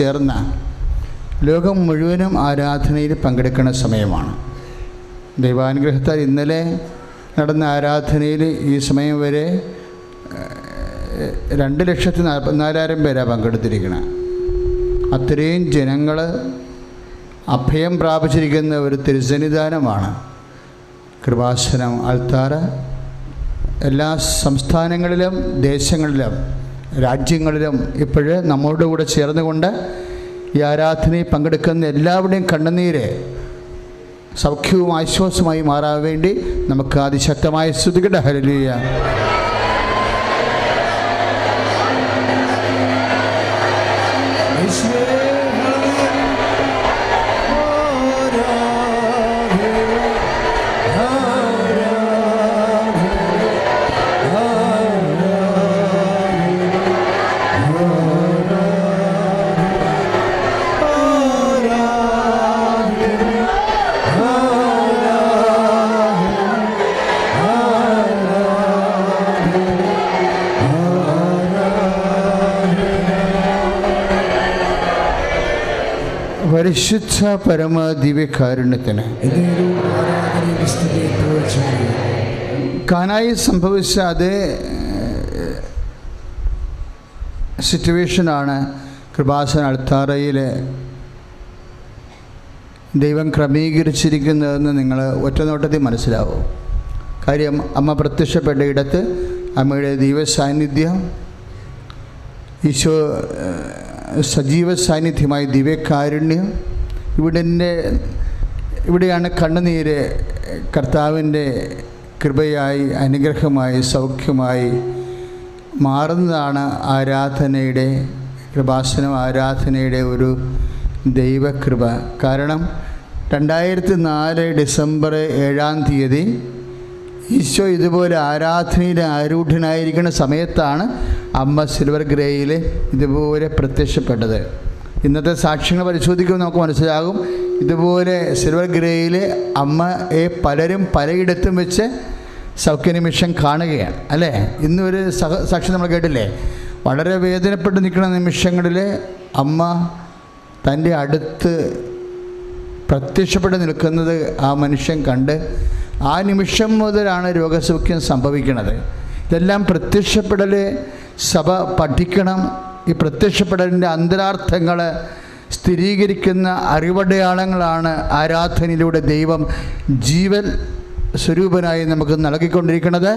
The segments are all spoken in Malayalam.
ചേർന്ന ലോകം മുഴുവനും ആരാധനയിൽ പങ്കെടുക്കുന്ന സമയമാണ്. ദൈവാനുഗ്രഹത്താൽ ഇന്നലെ നടന്ന ആരാധനയിൽ ഈ സമയം വരെ 2,44,000 പേരാണ് പങ്കെടുത്തിരിക്കുന്നത്. അത്രയും ജനങ്ങൾ അഭയം പ്രാപിച്ചിരിക്കുന്ന ഒരു തിരുസന്നിധാനമാണ് കൃപാസനം അൾത്താര. എല്ലാ സംസ്ഥാനങ്ങളിലും ദേശങ്ങളിലും രാജ്യങ്ങളിലും ഇപ്പോഴ് നമ്മളുടെ കൂടെ ചേർന്നുകൊണ്ട് ഈ ആരാധനയിൽ പങ്കെടുക്കുന്ന എല്ലാവരുടെയും കണ്ണുനീര് സൗഖ്യവും ആശ്വാസമായി മാറാൻ വേണ്ടി നമുക്ക് അതിശക്തമായി സ്തുതിക്കട്ടെ. ഹല്ലേലൂയ. പരിശുദ്ധ പരമ ദിവ്യകാരുണ്യത്തിന് കാനായിൽ സംഭവിച്ച അതേ സിറ്റുവേഷനാണ് കൃപാസന അൾത്താരയിൽ ദൈവം ക്രമീകരിച്ചിരിക്കുന്നതെന്ന് നിങ്ങൾ ഒറ്റനോട്ടത്തിൽ മനസ്സിലാവും. കാര്യം അമ്മ പ്രത്യക്ഷപ്പെട്ട ഇടത്ത് അമ്മയുടെ ദൈവ സാന്നിധ്യം, ഈശോ സജീവ സാന്നിധ്യമായി ദിവ്യകാരുണ്യം, ഇവിടെയാണ് കണ്ണുനീര് കർത്താവിൻ്റെ കൃപയായി അനുഗ്രഹമായി സൗഖ്യമായി മാറുന്നതാണ് ആരാധനയുടെ, കൃപാസനം ആരാധനയുടെ ഒരു ദൈവകൃപ. കാരണം 2004 ഡിസംബർ 7 ഈശോ ഇതുപോലെ ആരാധനയിൽ ആരൂഢനായിരിക്കുന്ന സമയത്താണ് അമ്മ സിൽവർ ഗ്രേയിൽ ഇതുപോലെ പ്രത്യക്ഷപ്പെട്ടത്. ഇന്നത്തെ സാക്ഷ്യങ്ങൾ പരിശോധിക്കുമ്പോൾ നമുക്ക് മനസ്സിലാകും, ഇതുപോലെ സിൽവർ ഗ്രേയിൽ അമ്മയെ പലരും പലയിടത്തും വെച്ച് സൗഖ്യനിമിഷം കാണുകയാണ് അല്ലേ. ഇന്നൊരു സാക്ഷ്യം നമ്മൾ കേട്ടില്ലേ, വളരെ വേദനപ്പെട്ട് നിൽക്കുന്ന നിമിഷങ്ങളിൽ അമ്മ തൻ്റെ അടുത്ത് പ്രത്യക്ഷപ്പെട്ട് നിൽക്കുന്നത് ആ മനുഷ്യൻ കണ്ട് ആ നിമിഷം മുതലാണ് രോഗസൗഖ്യം സംഭവിക്കുന്നത്. ഇതെല്ലാം പ്രത്യക്ഷപ്പെടൽ സഭ പഠിക്കണം. ഈ പ്രത്യക്ഷപ്പെടലിൻ്റെ അന്തരാർത്ഥങ്ങൾ സ്ഥിരീകരിക്കുന്ന അറിവടയാളങ്ങളാണ് ആരാധനയിലൂടെ ദൈവം ജീവൻ സ്വരൂപനായി നമുക്ക് നൽകിക്കൊണ്ടിരിക്കുന്നത്.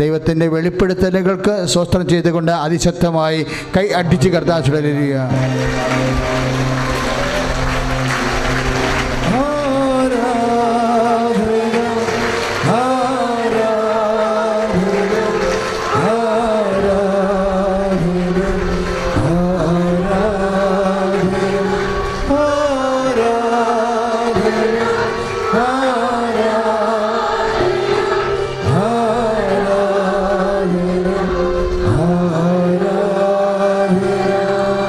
ദൈവത്തിൻ്റെ വെളിപ്പെടുത്തലുകൾക്ക് സ്തോത്രം ചെയ്തുകൊണ്ട് അതിശക്തമായി കൈ അടിച്ച് കർത്താവ് ഹല്ലേലൂയ.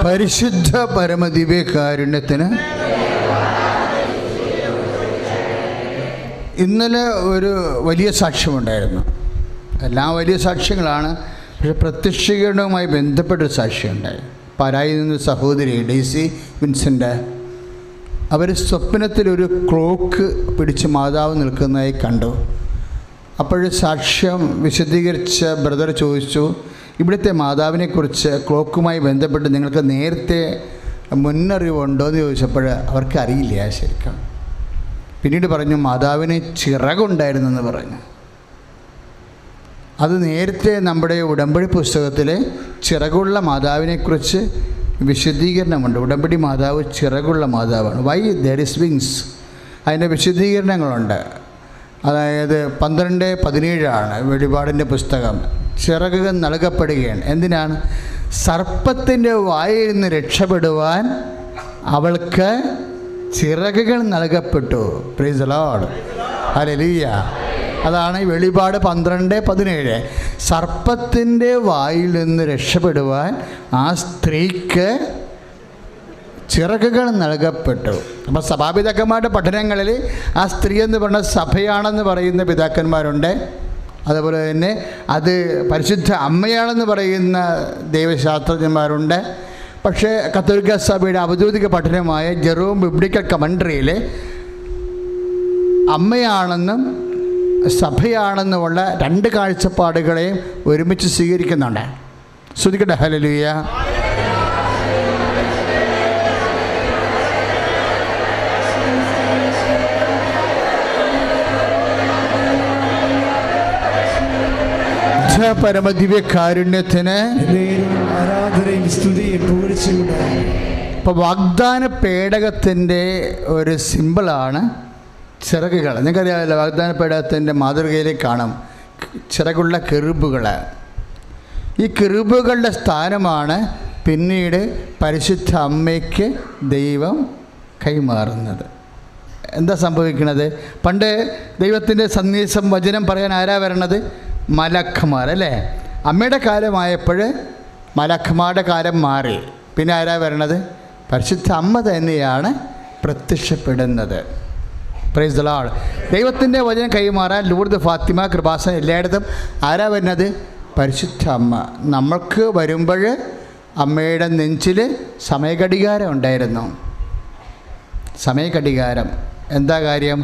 പരിശുദ്ധ പരമദിവ്യകാരുണ്യത്തിന് ഇന്നലെ ഒരു വലിയ സാക്ഷ്യമുണ്ടായിരുന്നു. എല്ലാം വലിയ സാക്ഷ്യങ്ങളാണ്, പക്ഷെ പ്രത്യക്ഷീകരണവുമായി ബന്ധപ്പെട്ടൊരു സാക്ഷ്യമുണ്ടായി. പാലായിൽ നിന്ന് സഹോദരി ഡെയ്സി വിൻസെൻ്റ്, അവർ സ്വപ്നത്തിലൊരു ക്ലോക്ക് പിടിച്ച് മാതാവ് നിൽക്കുന്നതായി കണ്ടു. അപ്പോഴ് സാക്ഷ്യം വിശദീകരിച്ച ബ്രദർ ചോദിച്ചു, ഇവിടുത്തെ മാതാവിനെക്കുറിച്ച് ക്ലോക്കുമായി ബന്ധപ്പെട്ട് നിങ്ങൾക്ക് നേരത്തെ മുന്നറിവുണ്ടോ എന്ന് ചോദിച്ചപ്പോൾ അവർക്ക് അറിയില്ല ശരിക്കും. പിന്നീട് പറഞ്ഞു മാതാവിന് ചിറകുണ്ടായിരുന്നെന്ന് പറഞ്ഞു. അത് നേരത്തെ നമ്മുടെ ഉടമ്പടി പുസ്തകത്തിൽ ചിറകുള്ള മാതാവിനെക്കുറിച്ച് വിശദീകരണമുണ്ട്. ഉടമ്പടി മാതാവ് ചിറകുള്ള മാതാവാണ്. വൈ ദർ ഇസ് വിങ്സ്, അതിൻ്റെ വിശദീകരണങ്ങളുണ്ട്. അതായത് 12:17 വെളിപാടിൻ്റെ പുസ്തകം. ചിറകുകൾ നൽകപ്പെടുകയാണ്. എന്തിനാണ്? സർപ്പത്തിൻ്റെ വായിൽ നിന്ന് രക്ഷപ്പെടുവാൻ അവൾക്ക് ചിറകുകൾ നൽകപ്പെട്ടു. Price the Lord, hallelujah. അതാണ് വെളിപാട് 12:17. സർപ്പത്തിൻ്റെ വായിൽ നിന്ന് രക്ഷപ്പെടുവാൻ ആ സ്ത്രീക്ക് ചിറകുകൾ നൽകപ്പെട്ടു. അപ്പോൾ സഭാപിതാക്കന്മാരുടെ പഠനങ്ങളിൽ ആ സ്ത്രീ എന്ന് പറഞ്ഞ സഭയാണെന്ന് പറയുന്ന പിതാക്കന്മാരുണ്ട്. അതുപോലെ തന്നെ അത് പരിശുദ്ധ അമ്മയാണെന്ന് പറയുന്ന ദൈവശാസ്ത്രജ്ഞന്മാരുണ്ട്. പക്ഷേ കത്തോലിക്ക സഭയുടെ ഔദ്യോഗിക പഠനമായ ജെറോം ബിബ്ലിക്കൽ കമൻട്രിയിൽ അമ്മയാണെന്നും സഭയാണെന്നുമുള്ള രണ്ട് കാഴ്ചപ്പാടുകളെയും ഒരുമിച്ച് സ്വീകരിക്കുന്നുണ്ട്. ശ്രുതിക്കട്ടെ ഹല്ലേലൂയ. പരമദിവ്യകാരുണ്യത്തിന് ഇപ്പോൾ വാഗ്ദാന പേടകത്തിൻ്റെ ഒരു സിമ്പിളാണ് ചിറകുകൾ. നിങ്ങൾക്കറിയാമല്ലോ, വാഗ്ദാന പേടകത്തിൻ്റെ മാതൃകയിലേക്ക് കാണാം ചിറകുള്ള കെറുബുകൾ. ഈ കെറുബുകളുടെ സ്ഥാനമാണ് പിന്നീട് പരിശുദ്ധ അമ്മയ്ക്ക് ദൈവം കൈമാറുന്നത്. എന്താ സംഭവിക്കുന്നത്? പണ്ട് ദൈവത്തിൻ്റെ സന്ദേശം വചനം പറയാൻ ആരാ വരണത്? മലക്കന്മാർ അല്ലേ? അമ്മയുടെ കാലമായപ്പോൾ മലക്കന്മാരുടെ കാലം മാറി. പിന്നെ ആരാ വരണത്? പരിശുദ്ധ അമ്മ തന്നെയാണ് പ്രത്യക്ഷപ്പെടുന്നത്. Price the Lord. ദൈവത്തിൻ്റെ വചനം കൈമാറാൻ ലൂർദ്, ഫാത്തിമ, കൃപാസനം എല്ലായിടത്തും ആരാ വരുന്നത്? പരിശുദ്ധ അമ്മ. നമ്മൾക്ക് വരുമ്പോൾ അമ്മയുടെ നെഞ്ചിൽ സമയഘടികാരം ഉണ്ടായിരുന്നു. സമയഘടികാരം എന്താ കാര്യം?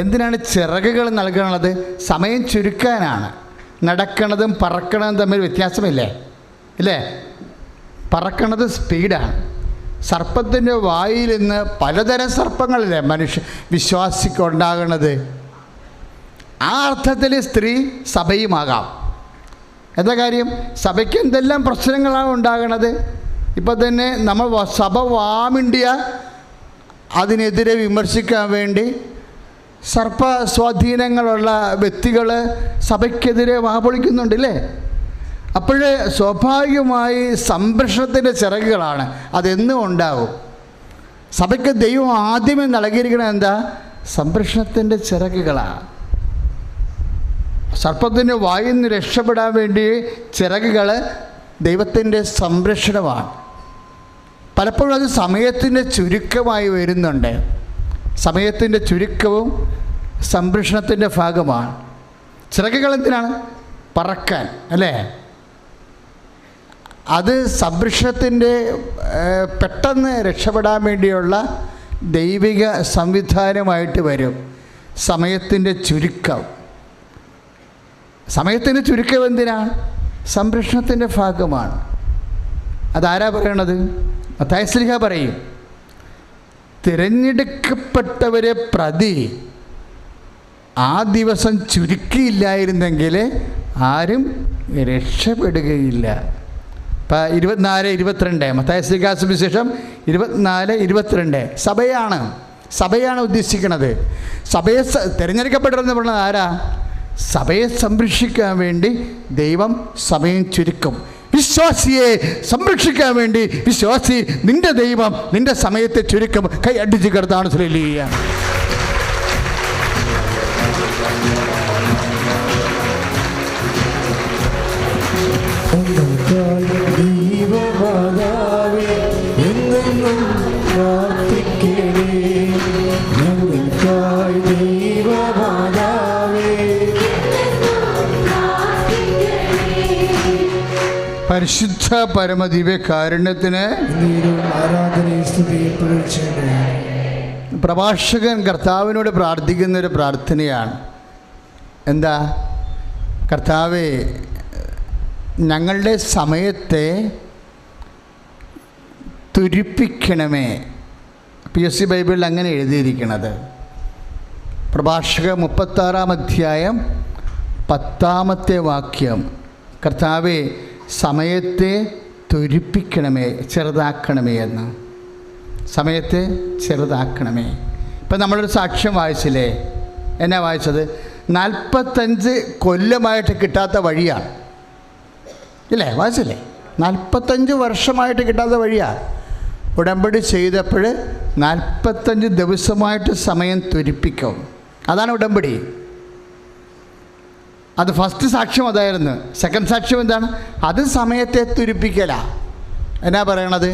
എന്തിനാണ് ചിറകുകൾ നൽകുന്നത്? സമയം ചുരുക്കാനാണ്. നടക്കണതും പറക്കണതും തമ്മിൽ വ്യത്യാസമില്ലേ? ഇല്ലേ? പറക്കണത് സ്പീഡാണ്. സർപ്പത്തിൻ്റെ വായിൽ നിന്ന് പലതരം സർപ്പങ്ങളില്ലേ മനുഷ്യ വിശ്വാസിക്കുണ്ടാകണത്. ആ അർത്ഥത്തിൽ സ്ത്രീ സഭയുമാകാം. എന്താ കാര്യം? സഭയ്ക്ക് എന്തെല്ലാം പ്രശ്നങ്ങളാണ് ഉണ്ടാകണത്. ഇപ്പം തന്നെ നമ്മൾ സഭ വാമിണ്ടിയ അതിനെതിരെ വിമർശിക്കാൻ വേണ്ടി സർപ്പ സ്വാധീനങ്ങളുള്ള വ്യക്തികൾ സഭയ്ക്കെതിരെ വാപൊളിക്കുന്നുണ്ടല്ലേ? അപ്പോൾ സ്വാഭാവികമായി സംരക്ഷണത്തിൻ്റെ ചിറകുകളാണ്. അതെന്നും ഉണ്ടാവും. സഭയ്ക്ക് ദൈവം ആദ്യമേ നൽകിയിരിക്കുന്നത് എന്താ? സംരക്ഷണത്തിൻ്റെ ചിറകുകളാണ്. സർപ്പത്തിൻ്റെ വായിൽ നിന്ന് രക്ഷപ്പെടാൻ വേണ്ടി ചിറകുകൾ ദൈവത്തിൻ്റെ സംരക്ഷണമാണ്. പലപ്പോഴും അത് സമയത്തിൻ്റെ ചുരുക്കമായി വരുന്നുണ്ട്. സമയത്തിൻ്റെ ചുരുക്കവും സംരക്ഷണത്തിൻ്റെ ഭാഗമാണ്. ചിറകുകൾ എന്തിനാണ്? പറക്കാൻ അല്ലേ? അത് സംരക്ഷണത്തിൻ്റെ പെട്ടെന്ന് രക്ഷപ്പെടാൻ വേണ്ടിയുള്ള ദൈവിക സംവിധാനമായിട്ട് വരും. സമയത്തിൻ്റെ ചുരുക്കം. സമയത്തിൻ്റെ ചുരുക്കം എന്തിനാണ്? സംരക്ഷണത്തിൻ്റെ ഭാഗമാണ്. അതാരാ പറയണത്? മത്തായി ശ്ലീഹ പറയും, തിരഞ്ഞെടുക്കപ്പെട്ടവരെ പ്രതി ആ ദിവസം ചുരുക്കിയില്ലായിരുന്നെങ്കിൽ ആരും രക്ഷപ്പെടുകയില്ല. ഇപ്പം 24-22 മത്തായി ശ്ലീഹ സുവിശേഷം 24-22 സഭയാണ് ഉദ്ദേശിക്കുന്നത്. സഭയെ തിരഞ്ഞെടുക്കപ്പെട്ടതെന്ന് പറയുന്നത് ആരാ? സഭയെ സംരക്ഷിക്കാൻ വേണ്ടി ദൈവം സമയം ചുരുക്കും. വിശ്വാസിയെ സംരക്ഷിക്കാൻ വേണ്ടി വിശ്വാസി നിന്റെ ദൈവം നിന്റെ സമയത്തെ ചുരുക്കം. കൈ അടിച്ച് കിടത്താണ് ഹല്ലേലൂയ. പരിശുദ്ധ പരമദിവ്യകാരുണ്യത്തിന് പ്രഭാഷകൻ കർത്താവിനോട് പ്രാർത്ഥിക്കുന്നൊരു പ്രാർത്ഥനയാണ്. എന്താ? കർത്താവേ, ഞങ്ങളുടെ സമയത്തെ തുരിപ്പിക്കണമേ. PSC ബൈബിളിൽ അങ്ങനെ എഴുതിയിരിക്കുന്നത്. പ്രഭാഷക 36-ാം അധ്യായം 10-ാമത്തെ വാക്യം. കർത്താവേ, സമയത്തെ തുരിപ്പിക്കണമേ, ചെറുതാക്കണമേ എന്ന്. സമയത്തെ ചെറുതാക്കണമേ. ഇപ്പം നമ്മളൊരു സാക്ഷ്യം വായിച്ചില്ലേ? എന്നാ വായിച്ചത്? 45 കൊല്ലമായിട്ട് കിട്ടാത്ത വഴിയാണ് ഇല്ലേ? വായിച്ചില്ലേ? 45 വർഷമായിട്ട് കിട്ടാത്ത വഴിയാണ്. ഉടമ്പടി ചെയ്തപ്പോൾ 45 ദിവസമായിട്ട് സമയം തുരിപ്പിക്കും. അതാണ് ഉടമ്പടി. അത് ഫസ്റ്റ് സാക്ഷ്യം അതായിരുന്നു. സെക്കൻഡ് സാക്ഷ്യം എന്താണ്? അത് സമയത്തെ തുരിപ്പിക്കല. എന്നാ പറയണത്?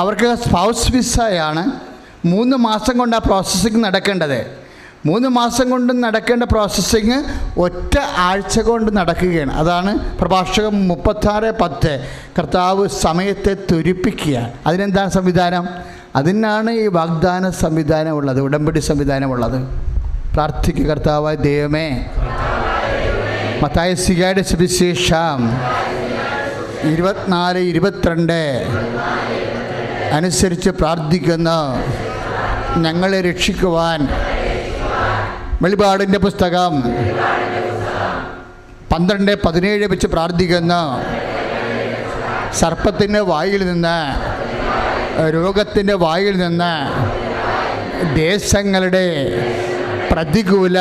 അവർക്ക് സ്പൗസ് വിസയാണ്. 3 മാസം കൊണ്ട് ആ പ്രോസസ്സിങ് നടക്കേണ്ടത്. 3 മാസം കൊണ്ട് നടക്കേണ്ട പ്രോസസ്സിങ് ഒറ്റ ആഴ്ച കൊണ്ട് നടക്കുകയാണ്. അതാണ് പ്രഭാഷകം 36:10. കർത്താവ് സമയത്തെ ത്വരിപ്പിക്കുക. അതിനെന്താണ് സംവിധാനം? അതിനാണ് ഈ വാഗ്ദാന സംവിധാനമുള്ളത്, ഉടമ്പടി സംവിധാനമുള്ളത്. പ്രാർത്ഥിക്കുക, കർത്താവായ ദൈവമേ, മത്തായിയുടെ സുവിശേഷം 24:22 അനുസരിച്ച് പ്രാർത്ഥിക്കുന്ന ഞങ്ങളെ രക്ഷിക്കുവാൻ വെളിപാടിൻ്റെ പുസ്തകം 12:17 വെച്ച് പ്രാർത്ഥിക്കുന്ന സർപ്പത്തിൻ്റെ വായിൽ നിന്ന്, രോഗത്തിൻ്റെ വായിൽ നിന്ന്, ദേശങ്ങളുടെ പ്രതികൂല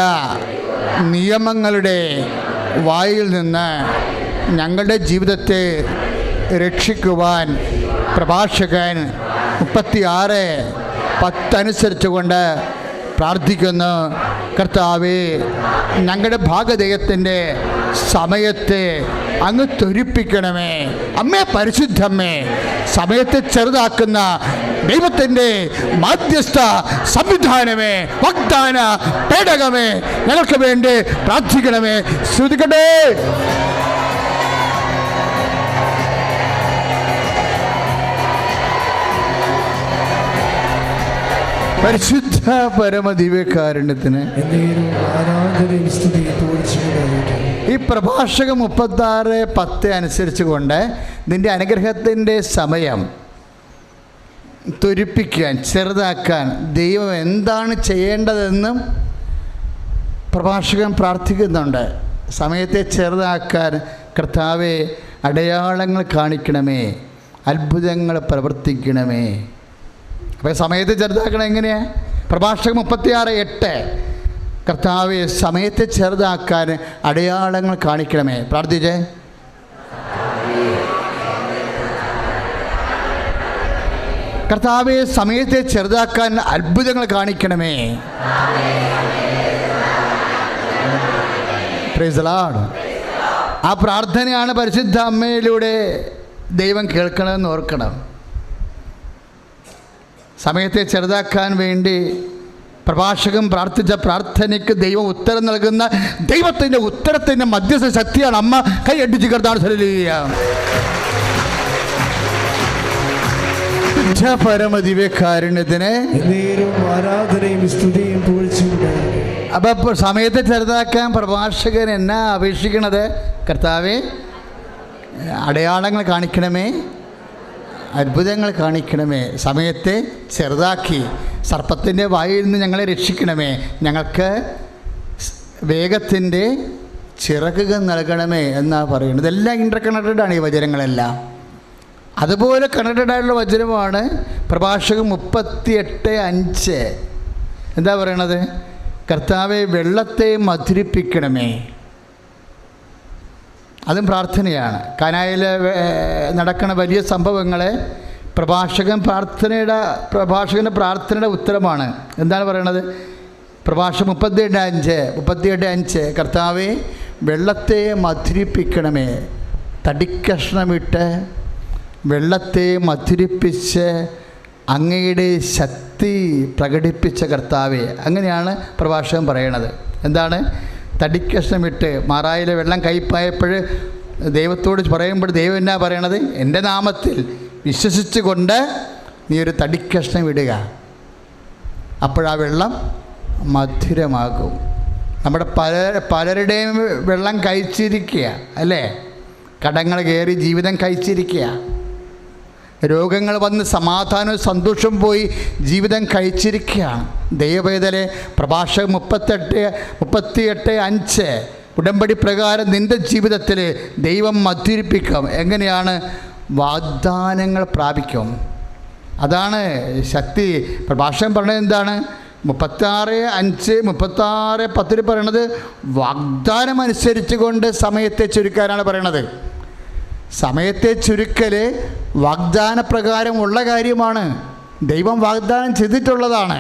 നിയമങ്ങളുടെ വായിൽ നിന്ന് ഞങ്ങളുടെ ജീവിതത്തെ രക്ഷിക്കുവാൻ പ്രഭാഷകൻ 36:10 അനുസരിച്ചുകൊണ്ട് പ്രാർത്ഥിക്കുന്നു. കർത്താവേ, ഞങ്ങളുടെ ഭാഗധേയത്തിൻ്റെ സമയത്തെ അങ്ങ് ത്വരിപ്പിക്കണമേ. അമ്മേ, പരിശുദ്ധമ്മേ, സമയത്തെ ചെറുതാക്കുന്ന ദൈവത്തിൻ്റെ മാധ്യസ്ഥ സംവിധാനമേ, വാഗ്ദാന പേടകമേ, ഞങ്ങൾക്ക് വേണ്ടി പ്രാർത്ഥിക്കണമേ. ശ്രദ്ധിക്കട്ടെ. പരിശുദ്ധ പരമദിവ്യകാരുണ്യത്തിന് ഈ പ്രഭാഷകം 36:10 അനുസരിച്ച് കൊണ്ട് നിന്റെ അനുഗ്രഹത്തിൻ്റെ സമയം ത്വരിപ്പിക്കാൻ, ചെറുതാക്കാൻ ദൈവം എന്താണ് ചെയ്യേണ്ടതെന്നും പ്രഭാഷകൻ പ്രാർത്ഥിക്കുന്നുണ്ട്. സമയത്തെ ചെറുതാക്കാൻ കർത്താവെ അടയാളങ്ങൾ കാണിക്കണമേ, അത്ഭുതങ്ങൾ പ്രവർത്തിക്കണമേ. അപ്പോൾ സമയത്തെ ചെറുതാക്കണം എങ്ങനെയാണ്? പ്രഭാഷകം 36:8 കർത്താവെ സമയത്തെ ചെറുതാക്കാൻ അടയാളങ്ങൾ കാണിക്കണമേ. പ്രാർത്ഥിച്ചേ. കർത്താവെ സമയത്തെ ചെറുതാക്കാൻ അത്ഭുതങ്ങൾ കാണിക്കണമേ. Price the Lord. ആ പ്രാർത്ഥനയാണ് പരിശുദ്ധ അമ്മയിലൂടെ ദൈവം കേൾക്കണമെന്ന് ഓർക്കണം. സമയത്തെ ചെറുതാക്കാൻ വേണ്ടി പ്രഭാഷകൻ പ്രാർത്ഥിച്ച പ്രാർത്ഥനയ്ക്ക് ദൈവം ഉത്തരം നൽകുന്ന ദൈവത്തിൻ്റെ ഉത്തരത്തിൻ്റെ മധ്യസ്ഥ ശക്തിയാണ് അമ്മ. കൈയടിച്ച് കർത്താവ് പരമദിവ്യകാരുണ്യത്തിന് ആരാധനയും സ്തുതിയും പുകഴ്ചയും. അപ്പോൾ സമയത്തെ ചെറുതാക്കാൻ പ്രഭാഷകൻ എന്നാ അപേക്ഷിക്കണത്? കർത്താവേ, അടയാളങ്ങൾ കാണിക്കണമേ, അത്ഭുതങ്ങൾ കാണിക്കണമേ, സമയത്തെ ചെറുതാക്കി സർപ്പത്തിൻ്റെ വായിൽ നിന്ന് ഞങ്ങളെ രക്ഷിക്കണമേ, ഞങ്ങൾക്ക് വേഗത്തിൻ്റെ ചിറകുകൾ നൽകണമേ എന്നാണ് പറയുന്നത്. ഇതെല്ലാം ഇൻ്റർ കണക്റ്റഡാണ് ഈ വചനങ്ങളെല്ലാം. അതുപോലെ കണക്റ്റഡ് ആയിട്ടുള്ള വചനമാണ് പ്രഭാഷകം 38:5. എന്താ പറയണത്? കർത്താവെ, വെള്ളത്തെ മധുരിപ്പിക്കണമേ. അതും പ്രാർത്ഥനയാണ്. കാനായിൽ നടക്കുന്ന വലിയ സംഭവങ്ങളെ പ്രഭാഷകൻ്റെ പ്രാർത്ഥനയുടെ ഉത്തരമാണ്. എന്താണ് പറയണത്? പ്രഭാഷകം 38:5 കർത്താവെ, വെള്ളത്തെ മധുരിപ്പിക്കണമേ. തടിക്കഷ്ണമിട്ട് വെള്ളത്തെ മധുരിപ്പിച്ച് അങ്ങയുടെ ശക്തി പ്രകടിപ്പിച്ച കർത്താവെ. അങ്ങനെയാണ് പ്രഭാഷകൻ പറയണത്. എന്താണ്? തടിക്കഷ്ണമിട്ട് മാറായിലെ വെള്ളം കയ്പായപ്പോൾ ദൈവത്തോട് പറയുമ്പോൾ ദൈവം എന്നാ പറയണത്? എൻ്റെ നാമത്തിൽ വിശ്വസിച്ച് കൊണ്ട് നീ ഒരു തടിക്കഷ്ണം ഇടുക, അപ്പോഴാ വെള്ളം മധുരമാകും. നമ്മുടെ പലരുടെയും വെള്ളം കഴിച്ചിരിക്കുക അല്ലേ? കടങ്ങൾ കയറി ജീവിതം കഴിച്ചിരിക്കുക, രോഗങ്ങൾ വന്ന് സമാധാനവും സന്തോഷവും പോയി ജീവിതം കഴിച്ചിരിക്കുകയാണ്. ദൈവവേദലെ പ്രഭാഷകം 38:5 ഉടമ്പടി പ്രകാരം നിൻ്റെ ജീവിതത്തിൽ ദൈവം മധുരിപ്പിക്കും. എങ്ങനെയാണ്? വാഗ്ദാനങ്ങൾ പ്രാപിക്കും. അതാണ് ശക്തി. പ്രഭാഷകൻ പറഞ്ഞത് എന്താണ്? 36:10 പറയണത് വാഗ്ദാനം അനുസരിച്ച് കൊണ്ട് സമയത്തെ ചുരുക്കാനാണ് പറയണത്. സമയത്തെ ചുരുക്കൽ വാഗ്ദാന പ്രകാരമുള്ള കാര്യമാണ്. ദൈവം വാഗ്ദാനം ചെയ്തിട്ടുള്ളതാണ്.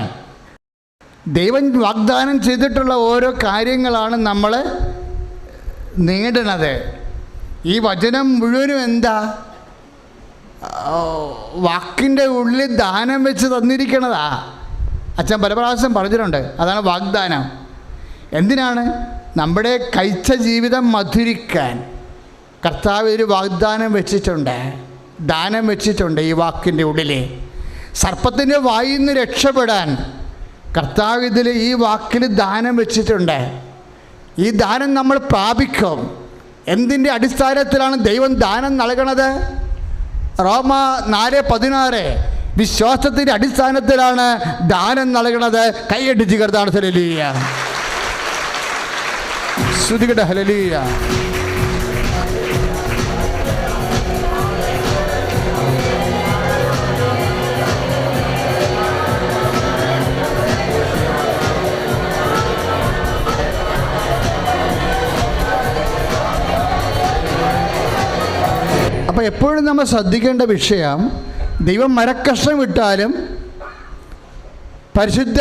ദൈവം വാഗ്ദാനം ചെയ്തിട്ടുള്ള ഓരോ കാര്യങ്ങളാണ് നമ്മൾ നേടണത്. ഈ വചനം മുഴുവനും എന്താ? വാക്കിൻ്റെ ഉള്ളിൽ ദാനം വെച്ച് തന്നിരിക്കണതാ. അച്ഛൻ പല പ്രാവശ്യം പറഞ്ഞിട്ടുണ്ട്. അതാണ് വാഗ്ദാനം. എന്തിനാണ്? നമ്മുടെ കഴിച്ച ജീവിതം മധുരിക്കാൻ കർത്താവ് ഒരു വാഗ്ദാനം വെച്ചിട്ടുണ്ട്, ദാനം വെച്ചിട്ടുണ്ട്. ഈ വാക്കിൻ്റെ ഉള്ളിൽ സർപ്പത്തിൻ്റെ വായിൽ നിന്ന് രക്ഷപ്പെടാൻ കർത്താവ് ഇതിൽ ഈ വാക്കിൽ ദാനം വെച്ചിട്ടുണ്ട്. ഈ ദാനം നമ്മൾ പ്രാപിക്കും. എന്തിൻ്റെ അടിസ്ഥാനത്തിലാണ് ദൈവം ദാനം നൽകണത്? റോമ 4:16 വിശ്വാസത്തിൻ്റെ അടിസ്ഥാനത്തിലാണ് ദാനം നൽകണത്. കൈയടിച്ച് കർത്താവ് ഹല്ലേലൂയ, ശ്രുതികട ഹല്ലേലൂയ. അപ്പോൾ എപ്പോഴും നമ്മൾ ശ്രദ്ധിക്കേണ്ട വിഷയം, ദൈവം മരക്കഷ്ണം വിട്ടാലും പരിശുദ്ധ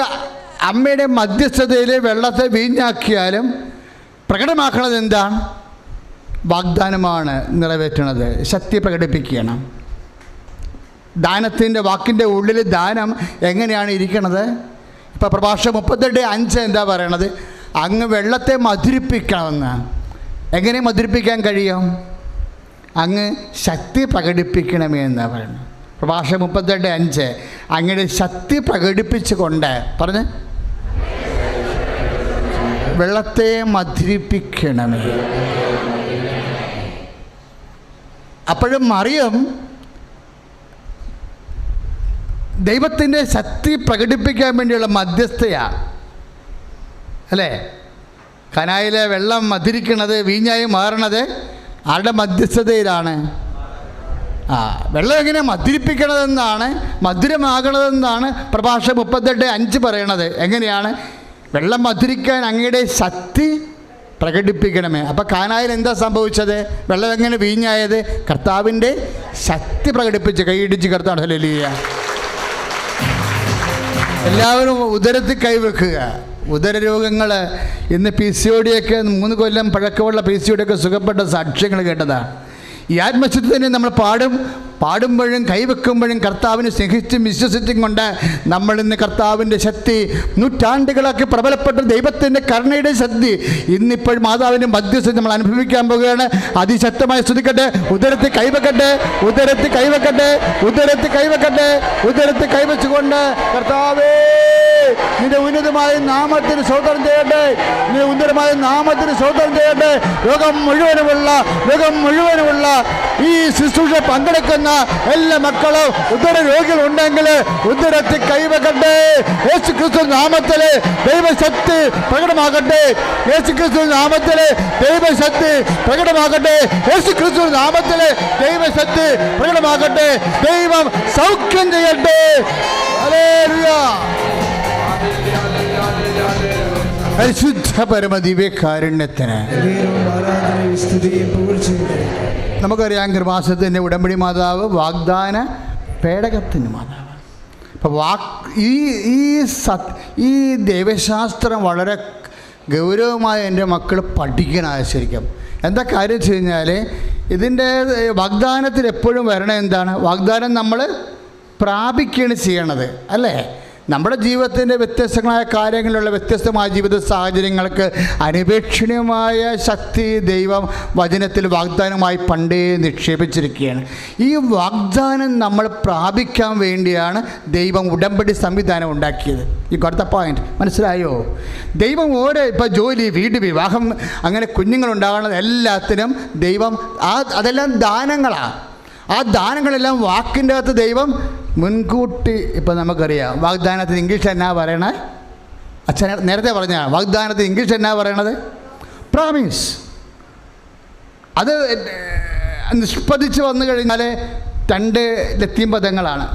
അമ്മയുടെ മധ്യസ്ഥതയിൽ വെള്ളത്തെ വീഞ്ഞാക്കിയാലും പ്രകടമാക്കണത് എന്താണ്? വാഗ്ദാനമാണ് നിറവേറ്റണത്. ശക്തി പ്രകടിപ്പിക്കണം. ദാനത്തിൻ്റെ വാക്കിൻ്റെ ഉള്ളിൽ ദാനം എങ്ങനെയാണ് ഇരിക്കണത്? ഇപ്പോൾ പ്രഭാഷണം 38:5 എന്താ പറയണത്? അങ്ങ് വെള്ളത്തെ മധുരിപ്പിക്കണമെന്ന്. എങ്ങനെ മധുരിപ്പിക്കാൻ കഴിയും? അങ്ങ് ശക്തി പ്രകടിപ്പിക്കണമേ എന്നാണ് പറയുന്നത്. പ്രഭാഷണം 38:5 അങ്ങനെ ശക്തി പ്രകടിപ്പിച്ചുകൊണ്ട് പറഞ്ഞ് വെള്ളത്തെ മധുരിപ്പിക്കണമേ. അപ്പോഴും മറിയം ദൈവത്തിൻ്റെ ശക്തി പ്രകടിപ്പിക്കാൻ വേണ്ടിയുള്ള മധ്യസ്ഥയാണ് അല്ലേ? കനായിലെ വെള്ളം മധുരിക്കണത് വീഞ്ഞായി മാറണത് ആരുടെ മധ്യസ്ഥതയിലാണ്? വെള്ളം എങ്ങനെ മധുരിപ്പിക്കണതെന്നാണ്, മധുരമാകണതെന്നാണ് പ്രഭാഷണം 38:5 പറയണത്. എങ്ങനെയാണ്? വെള്ളം മധുരിക്കാൻ അങ്ങയുടെ ശക്തി പ്രകടിപ്പിക്കണമേ. അപ്പോൾ കാനായിൽ എന്താ സംഭവിച്ചത്? വെള്ളം എങ്ങനെ വീഞ്ഞായത്? കർത്താവിൻ്റെ ശക്തി പ്രകടിപ്പിച്ച്. കൈയിടിച്ച് കർത്താവ് ഹല്ലേലൂയ. എല്ലാവരും ഉദരത്തിൽ കൈവെക്കുക. ഉദരരോഗങ്ങൾ ഇന്ന് PCOD 3 കൊല്ലം പഴക്കമുള്ള PCOD സുഖപ്പെട്ട സാക്ഷ്യങ്ങൾ കേട്ടതാണ്. ഈ ആത്മശുദ്ധി നമ്മൾ പാടുമ്പോഴും കൈവെക്കുമ്പോഴും കർത്താവിനെ സ്നേഹിച്ചും വിശ്വസിച്ചും കൊണ്ട് നമ്മൾ ഇന്ന് കർത്താവിൻ്റെ ശക്തി നൂറ്റാണ്ടുകളൊക്കെ പ്രബലപ്പെട്ട ദൈവത്തിൻ്റെ കരുണയുടെ ശക്തി ഇന്നിപ്പോൾ മാതാവിൻ്റെ മധ്യസ്ഥ നമ്മൾ അനുഭവിക്കാൻ പോവുകയാണ്. അതിശക്തമായി സ്തുതിക്കട്ടെ. ഉദരത്തിൽ കൈവെക്കട്ടെ, ഉദരത്തിൽ കൈവെക്കട്ടെ, ഉദരത്തിൽ കൈവെക്കട്ടെ, ഉദരത്തിൽ കൈവച്ചുകൊണ്ട് കർത്താവേ നിന്റെ ഉന്നതമായ നാമത്തിന് സ്തോത്രം ചെയ്യട്ടെ, നിന്റെ ഉന്നതമായ നാമത്തിന് സ്തോത്രം ചെയ്യട്ടെ. ലോകം മുഴുവനുമുള്ള ഈ ശുശ്രൂഷ പങ്കെടുക്കുന്ന എല്ലാ മക്കളും ഉദര രോഗികളുണ്ടെങ്കിൽ ഉദരത്തിൽ കൈവെക്കട്ടെ. യേശുക്രിസ്തു നാമത്തിലെ ദൈവശക്തി പ്രകടമാകട്ടെ. യേശുക്രിസ്തു നാമത്തിലെ ദൈവശക്തി പ്രകടമാകട്ടെ. യേശുക്രിസ്തു നാമത്തിലെ ദൈവശക്തി പ്രകടമാകട്ടെ. ദൈവം സൗഖ്യം ചെയ്യട്ടെ. ഹല്ലേലൂയ. പരിശുദ്ധ പരമദിവ്യകാരുണ്യത്തിന് നമുക്കറിയാം. കൃപാസനത്തിൻ്റെ ഉടമ്പടി മാതാവ് വാഗ്ദാന പേടകത്തിൻ്റെ മാതാവ്. അപ്പോൾ ഈ ദൈവശാസ്ത്രം വളരെ ഗൗരവമായി എൻ്റെ മക്കൾ പഠിക്കണം. ശരിക്കും എന്താ കാര്യം വെച്ച് കഴിഞ്ഞാൽ ഇതിൻ്റെ വാഗ്ദാനത്തിൽ എപ്പോഴും വരണത് എന്താണ്? വാഗ്ദാനം നമ്മൾ പ്രാപിക്കുകയാണ് ചെയ്യണത് അല്ലേ? നമ്മുടെ ജീവിതത്തിൻ്റെ വ്യത്യസ്തങ്ങളായ കാര്യങ്ങളിലുള്ള വ്യത്യസ്തമായ ജീവിത സാഹചര്യങ്ങൾക്ക് അനപേക്ഷണീയമായ ശക്തി ദൈവം വചനത്തിൽ വാഗ്ദാനമായി പണ്ടേ നിക്ഷേപിച്ചിരിക്കുകയാണ്. ഈ വാഗ്ദാനം നമ്മൾ പ്രാപിക്കാൻ വേണ്ടിയാണ് ദൈവം ഉടമ്പടി സംവിധാനം ഉണ്ടാക്കിയത്. ഈ അടുത്ത പോയിന്റ് മനസ്സിലായോ? ദൈവം ഇപ്പോൾ ജോലി, വീട്, വിവാഹം, അങ്ങനെ കുഞ്ഞുങ്ങളുണ്ടാകുന്നത് എല്ലാത്തിനും ദൈവം അതെല്ലാം ദാനങ്ങളാണ്. ആ ദാനങ്ങളെല്ലാം വാക്കിൻ്റെ അകത്ത് ദൈവം മുൻകൂട്ടി. ഇപ്പം നമുക്കറിയാം വാഗ്ദാനത്തിന് ഇംഗ്ലീഷിൽ എന്നാ പറയണേ? അച്ഛൻ നേരത്തെ പറഞ്ഞ വാഗ്ദാനത്തിന് ഇംഗ്ലീഷിൽ എന്നാ പറയണത്? പ്രോമിസ്. അത് നിഷ്പദിച്ച് വന്നു കഴിഞ്ഞാൽ 2 ലത്തീൻ പദങ്ങളാണ്.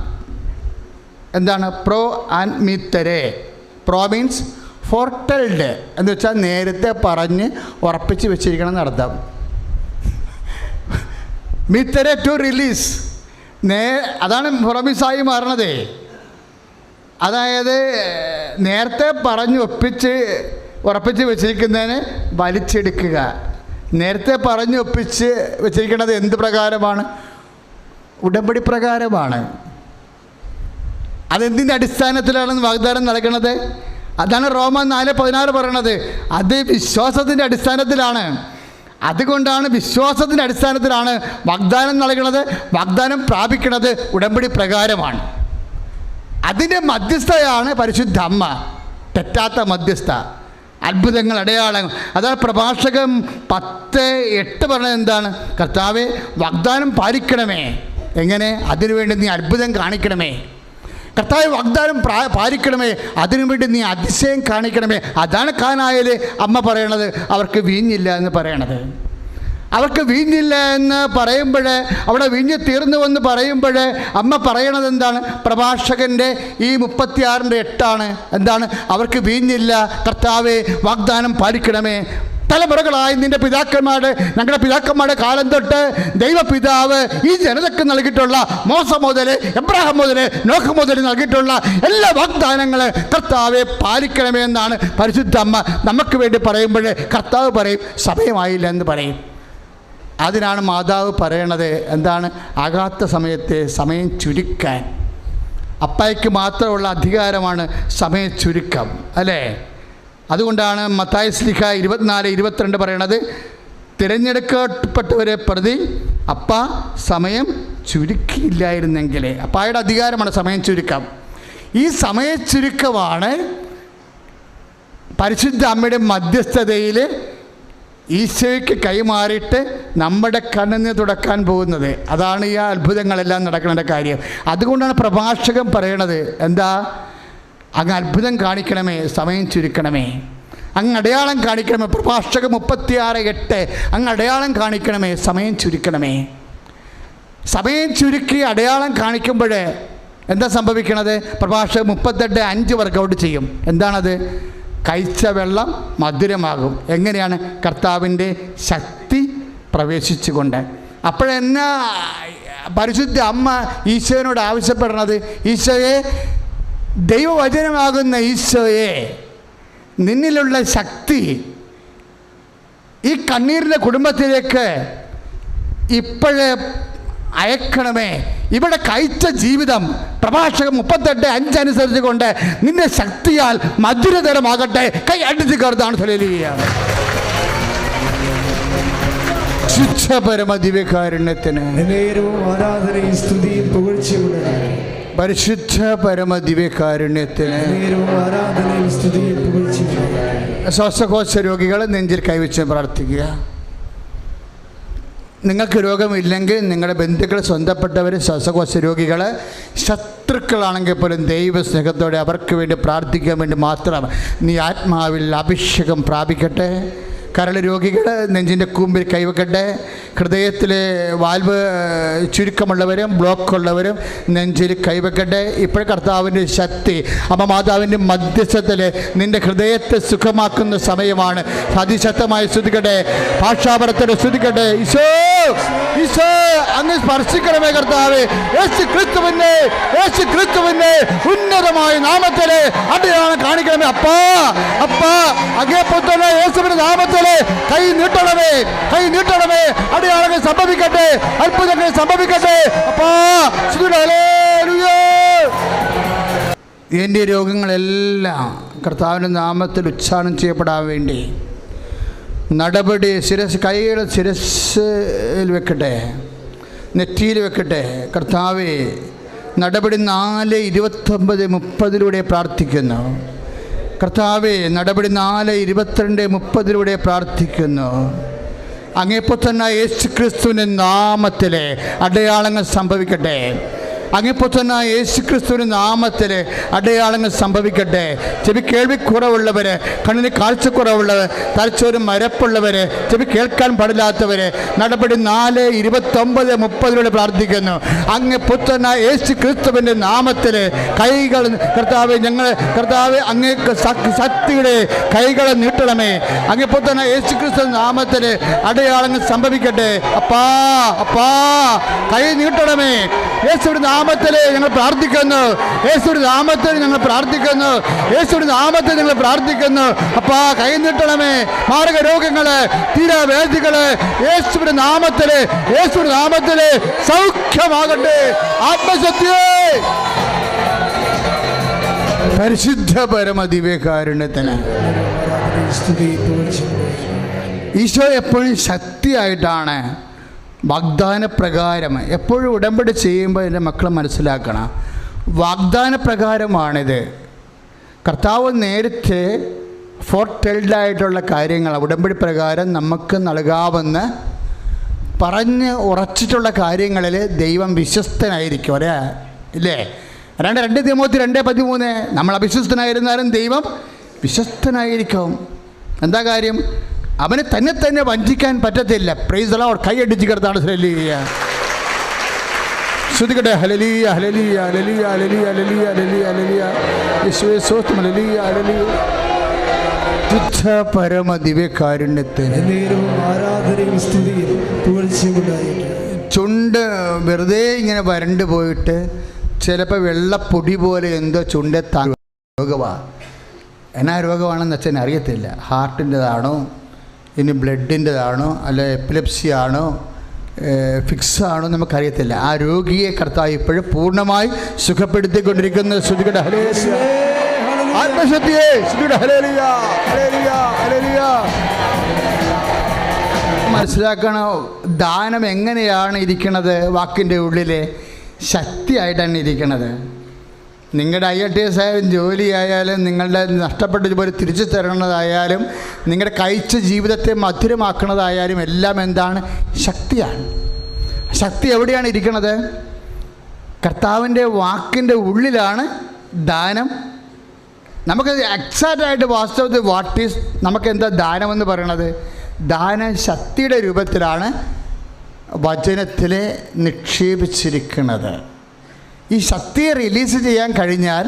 എന്താണ്? പ്രോ ആൻഡ് മീത്തരെ. പ്രോ മീൻസ് ഫോർട്ടൽഡ് എന്ന് വെച്ചാൽ നേരത്തെ പറഞ്ഞ് ഉറപ്പിച്ച് വെച്ചിരിക്കണം എന്നർത്ഥം. മീത്തരെ ടു റിലീസ്. അതാണ് പ്രോമിസായി മാറണതേ. അതായത് നേരത്തെ പറഞ്ഞ് ഉറപ്പിച്ച് വെച്ചിരിക്കുന്നതിന് വലിച്ചെടുക്കുക. നേരത്തെ പറഞ്ഞ് ഒപ്പിച്ച് വെച്ചിരിക്കുന്നത് എന്ത് പ്രകാരമാണ്? ഉടമ്പടി പ്രകാരമാണ്. അതെന്തിൻ്റെ അടിസ്ഥാനത്തിലാണെന്ന് വാഗ്ദാനം നൽകുന്നത്? അതാണ് റോമൻ 4:16 പറയണത്. അത് വിശ്വാസത്തിൻ്റെ അടിസ്ഥാനത്തിലാണ്. അതുകൊണ്ടാണ് വിശ്വാസത്തിൻ്റെ അടിസ്ഥാനത്തിലാണ് വാഗ്ദാനം നൽകുന്നത്. വാഗ്ദാനം പ്രാപിക്കുന്നത് ഉടമ്പടി പ്രകാരമാണ്. അതിൻ്റെ മധ്യസ്ഥയാണ് പരിശുദ്ധ അമ്മ, തെറ്റാത്ത മധ്യസ്ഥ. അത്ഭുതങ്ങൾ, അടയാളങ്ങൾ. അതാണ് പ്രഭാഷകൻ 10:8 പറഞ്ഞത് എന്താണ്? കർത്താവേ, വാഗ്ദാനം പാലിക്കണമേ. എങ്ങനെ? അതിനുവേണ്ടി നീ അത്ഭുതം കാണിക്കണമേ. കർത്താവേ, വാഗ്ദാനം പാലിക്കണമേ, അതിനുവേണ്ടി നീ അതിശയം കാണിക്കണമേ. അതാണ് കാനായിൽ അമ്മ പറയണത് അവർക്ക് വീഞ്ഞില്ല എന്ന് പറയണത്. അവർക്ക് വീഞ്ഞില്ല എന്ന് പറയുമ്പോൾ, അവിടെ വീഞ്ഞ് തീർന്നുവെന്ന് പറയുമ്പോൾ അമ്മ പറയണത് എന്താണ്? പ്രഭാഷകൻ്റെ ഈ 36:8 എന്താണ്? അവർക്ക് വീഞ്ഞില്ല, കർത്താവേ വാഗ്ദാനം പാലിക്കണമേ. തലമുറകളായി നിൻ്റെ ഞങ്ങളുടെ പിതാക്കന്മാരുടെ കാലം തൊട്ട് ദൈവപിതാവ് ഈ ജനതയ്ക്ക് നൽകിയിട്ടുള്ള മോശ മുതൽ എബ്രാഹിം മുതൽ നോഹ് മുതൽ നൽകിയിട്ടുള്ള എല്ലാ വാഗ്ദാനങ്ങൾ കർത്താവെ പാലിക്കണമേ എന്നാണ് പരിശുദ്ധ അമ്മ നമുക്ക് വേണ്ടി പറയുമ്പോൾ കർത്താവ് പറയും സമയമായില്ല എന്ന് പറയും. അതിനാണ് മാതാവ് പറയണത് എന്താണ്? ആകാത്ത സമയത്ത് സമയം ചുരുക്കാൻ. അപ്പായ്ക്ക് മാത്രമുള്ള അധികാരമാണ് സമയ ചുരുക്കം, അല്ലേ? അതുകൊണ്ടാണ് മത്തായി ശ്ലീഹ 24:22 പറയണത്, തിരഞ്ഞെടുക്കപ്പെട്ടവരെ പ്രതി അപ്പ സമയം ചുരുക്കിയില്ലായിരുന്നെങ്കിൽ. അപ്പായുടെ അധികാരമാണ് സമയം ചുരുക്കം. ഈ സമയ ചുരുക്കമാണ് പരിശുദ്ധ അമ്മയുടെ മധ്യസ്ഥതയിൽ ഈശോയ്ക്ക് കൈമാറിയിട്ട് നമ്മുടെ കണ്ണിന് തുടക്കാൻ പോകുന്നത്. അതാണ് ഈ അത്ഭുതങ്ങളെല്ലാം നടക്കുന്ന കാര്യം. അതുകൊണ്ടാണ് പ്രഭാഷകൻ പറയണത് എന്താ? അങ്ങ് അത്ഭുതം കാണിക്കണമേ, സമയം ചുരുക്കണമേ, അങ്ങ് അടയാളം കാണിക്കണമേ. പ്രഭാഷകൻ 36:8 അങ്ങ് അടയാളം കാണിക്കണമേ, സമയം ചുരുക്കണമേ. സമയം ചുരുക്കി അടയാളം കാണിക്കുമ്പോൾ എന്താ സംഭവിക്കണത്? പ്രഭാഷകൻ 38:5 വർക്കൗട്ട് ചെയ്യും. എന്താണത്? കഴിച്ച വെള്ളം മധുരമാകും. എങ്ങനെയാണ്? കർത്താവിൻ്റെ ശക്തി പ്രവേശിച്ചുകൊണ്ട്. അപ്പോഴെന്നാ പരിശുദ്ധ അമ്മ ഈശോയോട് ആവശ്യപ്പെടുന്നത്? ഈശോയെ, ദൈവവചനമാകുന്ന ഈശോയെ, നിന്നിലുള്ള ശക്തി ഈ കണ്ണീരിൻ്റെ കുടുംബത്തിലേക്ക് ഇപ്പോഴേ അയക്കണമേ. ഇവിടെ കഴിച്ച ജീവിതം പ്രഭാഷകൻ 38:5 അനുസരിച്ച് കൊണ്ട് നിന്റെ ശക്തിയാൽ മധുരതരമാകട്ടെ. കൈ അടിച്ച് കറുത്താണ് ഹല്ലേലൂയ. പരമദിവ്യകാരുണ്യത്തിന് ആരാധനയും സ്തുതിയും പുകഴ്ചയും പരിശുദ്ധ പരമദിവ്യകാരുണ്യത്തിന് ആരാധനയും സ്തുതിയും പുകഴ്ചയും. ശ്വാസകോശ രോഗികൾ നെഞ്ചിൽ കൈവച്ച് പ്രാർത്ഥിക്കുക. നിങ്ങൾക്ക് രോഗമില്ലെങ്കിൽ നിങ്ങളുടെ ബന്ധുക്കൾ, സ്വന്തപ്പെട്ടവർ, ശ്വാസകോശ രോഗികൾ, ശത്രുക്കളാണെങ്കിൽ പോലും ദൈവസ്നേഹത്തോടെ അവർക്ക് വേണ്ടി പ്രാർത്ഥിക്കാൻ വേണ്ടി മാത്രം നീ ആത്മാവിൽ അഭിഷേകം പ്രാപിക്കട്ടെ. കരൾ രോഗികൾ നെഞ്ചിൻ്റെ കൂമ്പിൽ കൈവെക്കട്ടെ. ഹൃദയത്തിൽ വാൽവ് ചുരുക്കമുള്ളവരും ബ്ലോക്കുള്ളവരും നെഞ്ചിൽ കൈവെക്കട്ടെ. ഇപ്പോൾ കർത്താവിൻ്റെ ശക്തി അമ്മ മാതാവിൻ്റെ മധ്യസ്ഥത്തിൽ നിൻ്റെ ഹൃദയത്തെ സുഖമാക്കുന്ന സമയമാണ്. അതിശക്തമായി സ്തുതിക്കട്ടെ, ഭാഷാപരത്തോടെ സ്തുതിക്കട്ടെ. ഈശോ, ഈശോ അങ്ങ് സ്പർശിക്കണമേ കർത്താവേ. യേശു ക്രിസ്തുവിൻ്റെ ഉന്നതമായ നാമത്തിൽ അടയാളം കാണിക്കണമേ. അപ്പാ, അപ്പാ, അങ്ങേപ്പുത്രനെ യേശുവിൻ്റെ നാമത്തിൽ കൈ നീട്ടണമേ, കൈ നീട്ടണമേ. അടയാളങ്ങൾ സംഭവിക്കട്ടെ, അത്ഭുതങ്ങൾ സംഭവിക്കട്ടെ. അപ്പാ, ഹല്ലേലൂയ. എൻ്റെ രോഗങ്ങളെല്ലാം കർത്താവിൻ്റെ നാമത്തിൽ ഉച്ചാരണം ചെയ്യപ്പെടാൻ വേണ്ടി നടപടി കൈകൾ ശിരസ്സിൽ വെക്കട്ടെ, നെറ്റിയിൽ വെക്കട്ടെ. കർത്താവേ, നടപടി 4:29-30 പ്രാർത്ഥിക്കുന്നു. കർത്താവേ, നടപടി 4:22-30 പ്രാർത്ഥിക്കുന്നു. അങ്ങേപ്പുത്രനായ യേശു ക്രിസ്തുവിൻ്റെ നാമത്തിൽ അടയാളങ്ങൾ സംഭവിക്കട്ടെ. അങ്ങേപ്പുത്രനായ യേശു ക്രിസ്തുവിൻ്റെ നാമത്തിൽ അടയാളങ്ങൾ സംഭവിക്കട്ടെ. ചെവി കേൾവിക്കുറവുള്ളവർ, കണ്ണിന് കാഴ്ചക്കുറവുള്ളവർ, തലച്ചോറ് മരപ്പുള്ളവർ, ചെവി കേൾക്കാൻ പാടില്ലാത്തവർ നടപടി 4:29-30 പ്രാർത്ഥിക്കുന്നു. അങ്ങേപ്പുത്രനായ യേശു ക്രിസ്തുവിൻ്റെ നാമത്തിൽ കൈകൾ കർത്താവെ, കർത്താവെ അങ്ങേക്ക് ശക്തിയുടെ കൈകൾ നീട്ടണമേ. അങ്ങേപ്പുത്രനായ യേശു ക്രിസ്തുവിൻ്റെ നാമത്തിൽ അടയാളങ്ങൾ സംഭവിക്കട്ടെ. അപ്പാ, അപ്പാ, കൈ നീട്ടണമേ. യേശുവിൻ്റെ നാമത്തിൽ ഞങ്ങൾ പ്രാർത്ഥിക്കുന്നു. യേശുവിൻ്റെ നാമത്തിൽ ഞങ്ങൾ പ്രാർത്ഥിക്കുന്നു. യേശുവിൻ്റെ നാമത്തിൽ ഞങ്ങൾ പ്രാർത്ഥിക്കുന്നു. അപ്പാ, കൈ നീട്ടണമേ. മാരക രോഗങ്ങള്, തീരാവേദികള് യേശുവിൻ്റെ നാമത്തിൽ, യേശുവിൻ്റെ നാമത്തിൽ സൗഖ്യമാകട്ടെ. ആത്മശക്തിയെ പരിശുദ്ധ പരമദിവ്യകാരുണ്യത്തിന്. ഈശോ എപ്പോഴും ശക്തിയായിട്ടാണ്, വാഗ്ദാന പ്രകാരം എപ്പോഴും ഉടമ്പടി ചെയ്യുമ്പോൾ എൻ്റെ മക്കൾ മനസ്സിലാക്കണം, വാഗ്ദാന പ്രകാരമാണിത്. കർത്താവ് നേരത്തെ ഫോർടെൽഡായിട്ടുള്ള കാര്യങ്ങൾ ഉടമ്പടി പ്രകാരം നമുക്ക് നൽകാമെന്ന് പറഞ്ഞ് ഉറച്ചിട്ടുള്ള കാര്യങ്ങളിൽ ദൈവം വിശ്വസ്തനായിരിക്കും. അല്ലേ ഇല്ലേ? 2 തിമോത്തി 2:13 നമ്മൾ അവിശ്വസ്തനായിരുന്നാലും ദൈവം വിശ്വസ്തനായിരിക്കും. എന്താ കാര്യം? അവന് തന്നെ വഞ്ചിക്കാൻ പറ്റത്തില്ല. Praise the Lord. കൈയടിച്ച് കിടത്താണ് ഹല്ലേലൂയ. ശ്രുതികട്ടെ ഹല്ലേലൂയ ഹല്ലേലൂയ ഹല്ലേലൂയ ഹല്ലേലൂയ ഹല്ലേലൂയ ഹല്ലേലൂയ ഹല്ലേലൂയ. യേശുവേ സ്തോത്രം. ഹല്ലേലൂയ ഹല്ലേലൂയ. ശുദ്ധ പരമ ദിവ്യകാരുണ്യത്തിന് ആരാധനയും സ്തുതിയും പുകഴ്ചയും ഉണ്ടായിരിക്കട്ടെ. ചുണ്ട് വെറുതെ ഇങ്ങനെ വരണ്ടു പോയിട്ട് ചിലപ്പോൾ വെള്ളപ്പൊടി പോലെ എന്തോ ചുണ്ടേ രോഗമാണ്. എന്നാ രോഗമാണെന്ന് വെച്ചാൽ അറിയത്തില്ല. ഹാർട്ടിൻ്റെതാണോ, ഇനി ബ്ലഡിൻ്റെതാണോ, അല്ല എപ്പിലെപ്സി ആണോ, ഫിക്സ് ആണോ നമുക്കറിയത്തില്ല. ആ രോഗിയെ കർത്താവ് ഇപ്പോഴും പൂർണ്ണമായി സുഖപ്പെടുത്തിക്കൊണ്ടിരിക്കുന്ന ശ്രുതികട ആത്മശക്തിയെ മനസ്സിലാക്കണം. ദാനം എങ്ങനെയാണ് ഇരിക്കുന്നത്? വാക്കിൻ്റെ ഉള്ളിലെ ശക്തിയായിട്ടാണ് ഇരിക്കുന്നത്. നിങ്ങളുടെ IAS ആയാലും ജോലി ആയാലും നിങ്ങളുടെ നഷ്ടപ്പെട്ട പോലെ തിരിച്ചു തരണതായാലും നിങ്ങളുടെ കഴിച്ച ജീവിതത്തെ മധുരമാക്കുന്നതായാലും എല്ലാം എന്താണ്? ശക്തിയാണ്. ശക്തി എവിടെയാണ് ഇരിക്കുന്നത്? കർത്താവിൻ്റെ വാക്കിൻ്റെ ഉള്ളിലാണ് ദാനം. നമുക്ക് എക്സാക്റ്റായിട്ട് വാസ്തവത്തിൽ നമുക്ക് എന്താ ദാനമെന്ന് പറയണത്? ദാനം ശക്തിയുടെ രൂപത്തിലാണ് വചനത്തിൽ നിക്ഷേപിച്ചിരിക്കുന്നത്. ഈ ശക്തിയെ റിലീസ് ചെയ്യാൻ കഴിഞ്ഞാൽ